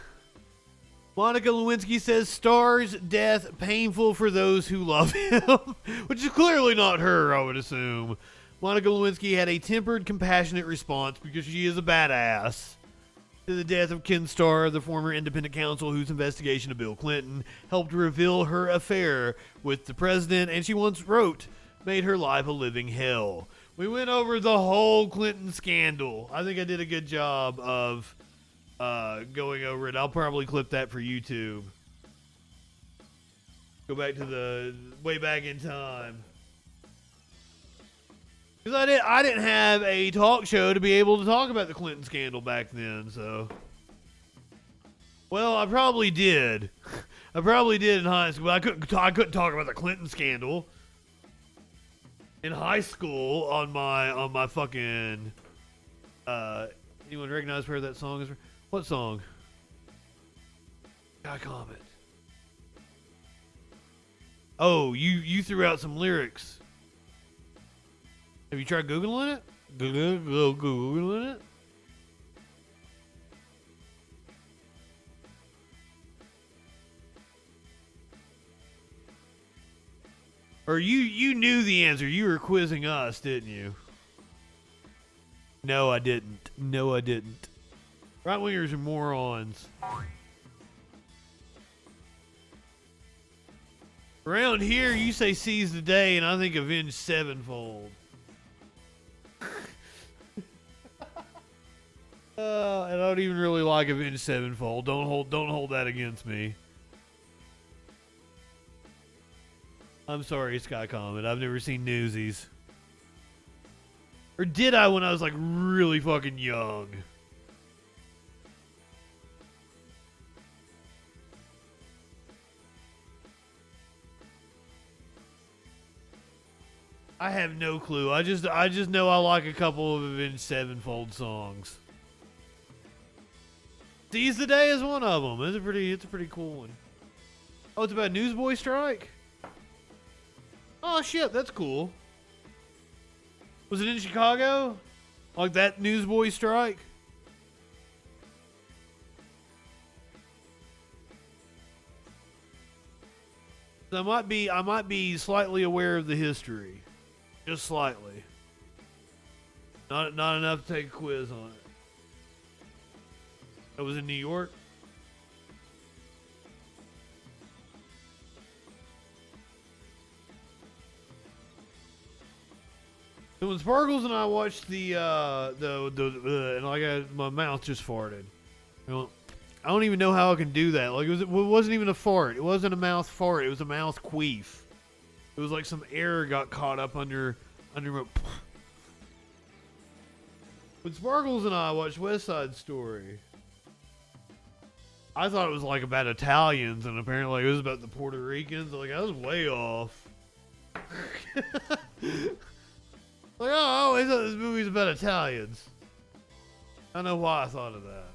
Monica Lewinsky says Starr's death painful for those who love him, which is clearly not her, I would assume. Monica Lewinsky had a tempered, compassionate response because she is a badass to the death of Ken Starr, the former independent counsel whose investigation of Bill Clinton helped reveal her affair with the president, and she once wrote, made her life a living hell. We went over the whole Clinton scandal. I think I did a good job of going over it. I'll probably clip that for YouTube. Go back to the way back in time. Because I didn't have a talk show to be able to talk about the Clinton scandal back then, so. Well, I probably did. I probably did in high school. I couldn't talk about the Clinton scandal. In high school, on my fucking, anyone recognize where that song is? What song? God, comment. Oh, you threw out some lyrics. Have you tried Googling it? Googling it? Or you knew the answer. You were quizzing us, didn't you? No, I didn't. No, I didn't. Right-wingers are morons. Around here, you say seize the day, and I think avenge sevenfold. I don't even really like avenge sevenfold. Don't hold that against me. I'm sorry, Sky Comet. I've never seen Newsies. Or did I when I was like really fucking young? I have no clue. I just know I like a couple of Avenged Sevenfold songs. Seize the Day is one of them. It's a pretty cool one. Oh, it's about Newsboy Strike? Oh shit, that's cool. Was it in Chicago? Like that Newsboy Strike? So I might be slightly aware of the history. Just slightly. Not enough to take a quiz on it. That was in New York? So when Sparkles and I watched and my mouth just farted. You know, I don't even know how I can do that. Like, it wasn't even a fart. It wasn't a mouth fart. It was a mouth queef. It was like some air got caught up under my... When Sparkles and I watched West Side Story, I thought it was like about Italians, and apparently it was about the Puerto Ricans. Like, I was way off. Like, oh, I always thought this movie's about Italians. I don't know why I thought of that.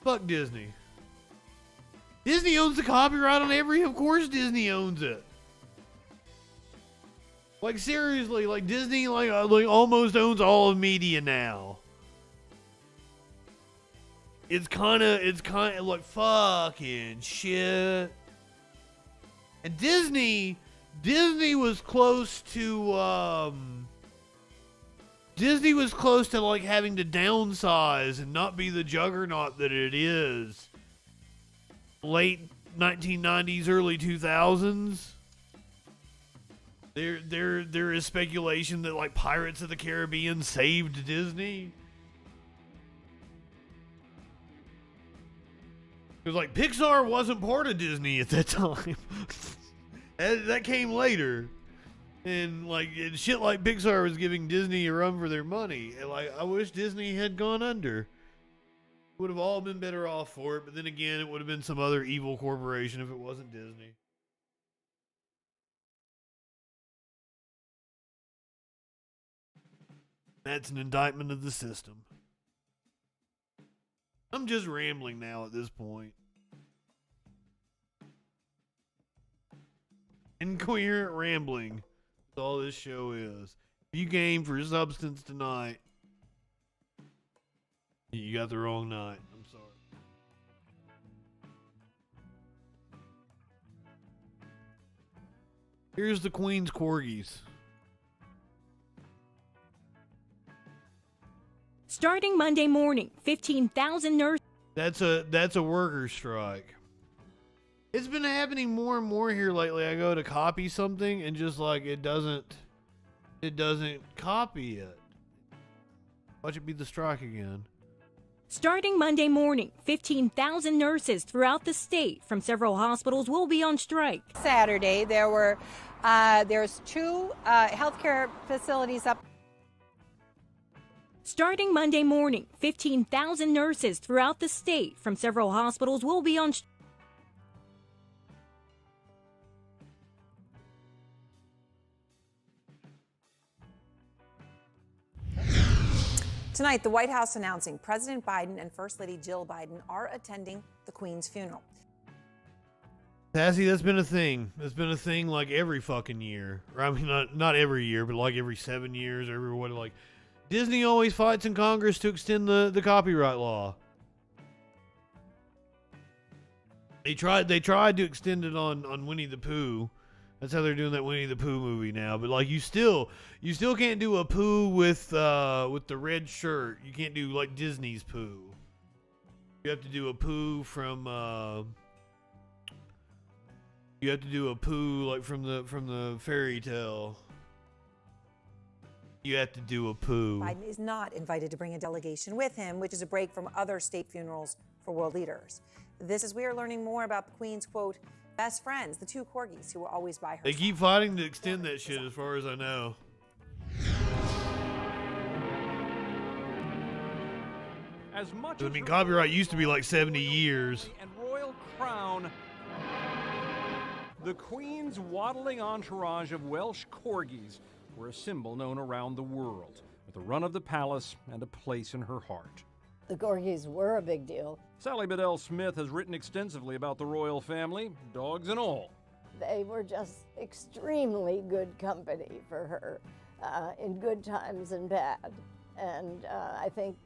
Fuck Disney. Disney owns the copyright on of course Disney owns it. Like, seriously, like, Disney, like almost owns all of media now. It's kind of like fucking shit. And Disney was close to, like having to downsize and not be the juggernaut that it is. Late 1990s, early 2000s. There is speculation that like Pirates of the Caribbean saved Disney. Because like Pixar wasn't part of Disney at that time. That came later. And like and shit like Pixar was giving Disney a run for their money. And like I wish Disney had gone under. Would have all been better off for it, but then again it would have been some other evil corporation if it wasn't Disney. That's an indictment of the system. I'm just rambling now at this point. Incoherent rambling. That's all this show is. If you game for substance tonight, you got the wrong night. I'm sorry. Here's the Queen's Corgis. Starting Monday morning, 15,000 nurses. That's a worker strike. It's been happening more and more here lately. I go to copy something and just like it doesn't copy it. Watch it be the strike again. Starting Monday morning, 15,000 nurses throughout the state from several hospitals will be on strike. Saturday, there's two healthcare facilities up. Starting Monday morning, 15,000 nurses throughout the state from several hospitals will be on strike. Tonight, the White House announcing President Biden and First Lady Jill Biden are attending the Queen's funeral. Sassy, that's been a thing. That's been a thing like every fucking year. Or I mean, not every year, but like every 7 years, every what, like Disney always fights in Congress to extend the copyright law. They tried to extend it on Winnie the Pooh. That's how they're doing that Winnie the Pooh movie now. But like you still can't do a Pooh with the red shirt. You can't do like Disney's Pooh. You have to do a Pooh from you have to do a Pooh like from the fairy tale. You have to do a Pooh. Biden is not invited to bring a delegation with him, which is a break from other state funerals for world leaders. This is we are learning more about the Queen's, quote, best friends, the two corgis who were always by her They side. keep fighting to extend that shit as far as I know. As much I mean, copyright used to be like 70 years. and royal crown, the Queen's waddling entourage of Welsh corgis were a symbol known around the world, with a run of the palace and a place in her heart. The corgis were a big deal. Sally Bedell Smith has written extensively about the royal family, dogs and all. They were just extremely good company for her, in good times and bad. And I think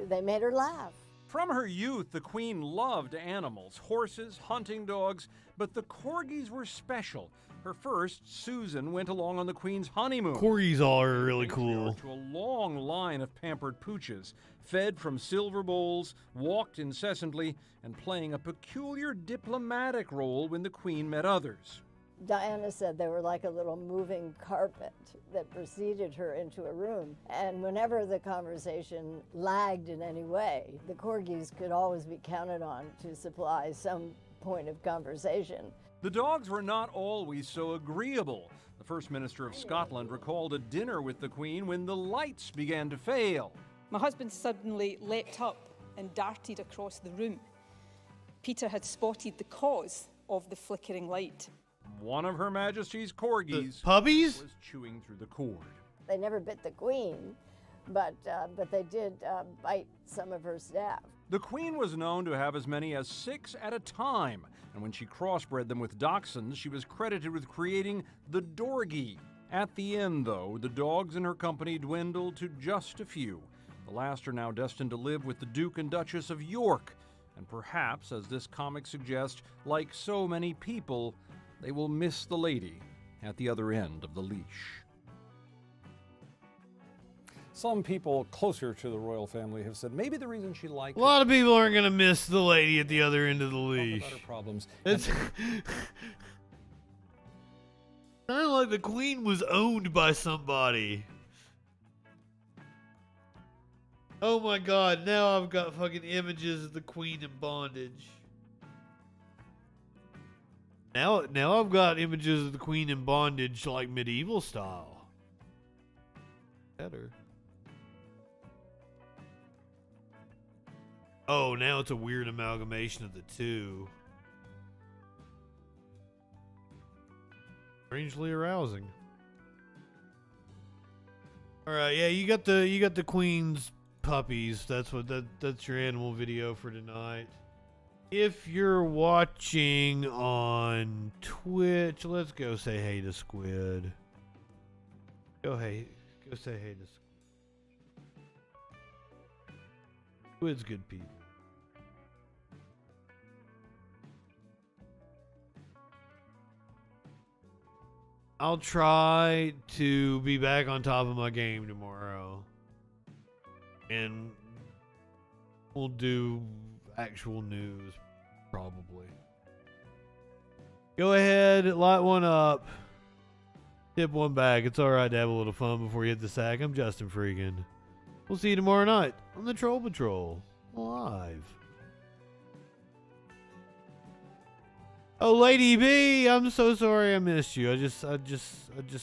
they made her laugh. From her youth, the Queen loved animals, horses, hunting dogs, but the corgis were special. Her first, Susan, went along on the Queen's honeymoon. Corgis are really cool. To a long line of pampered pooches, fed from silver bowls, walked incessantly, and playing a peculiar diplomatic role when the Queen met others. Diana said they were like a little moving carpet that preceded her into a room. And whenever the conversation lagged in any way, the corgis could always be counted on to supply some point of conversation. The dogs were not always so agreeable. The First Minister of Scotland recalled a dinner with the Queen when the lights began to fail. My husband suddenly leapt up and darted across the room. Peter had spotted the cause of the flickering light. One of Her Majesty's corgis puppies was chewing through the cord. They never bit the Queen, but they did bite some of her staff. The Queen was known to have as many as 6 at a time, and when she crossbred them with dachshunds, she was credited with creating the Dorgie. At the end, though, the dogs in her company dwindled to just a few. The last are now destined to live with the Duke and Duchess of York, and perhaps, as this comic suggests, like so many people, they will miss the lady at the other end of the leash. Some people closer to the royal family have said maybe the reason she liked A lot of people aren't going to miss the lady at the other end of the leash. about her problems. It's kind of like the Queen was owned by somebody. Oh my God, now I've got fucking images of the Queen in bondage. Now I've got images of the Queen in bondage like medieval style. Better. Oh, now it's a weird amalgamation of the two. Strangely arousing. All right, yeah, you got the Queen's puppies. That's your animal video for tonight. If you're watching on Twitch, let's go say hey to Squid. Go say hey to Squid. Squid's good people. I'll try to be back on top of my game tomorrow. And we'll do actual news, probably. Go ahead, light one up. Tip one back. It's alright to have a little fun before you hit the sack. I'm Justin Freakin. We'll see you tomorrow night on the Troll Patrol live. Oh, Lady B, I'm so sorry I missed you. I just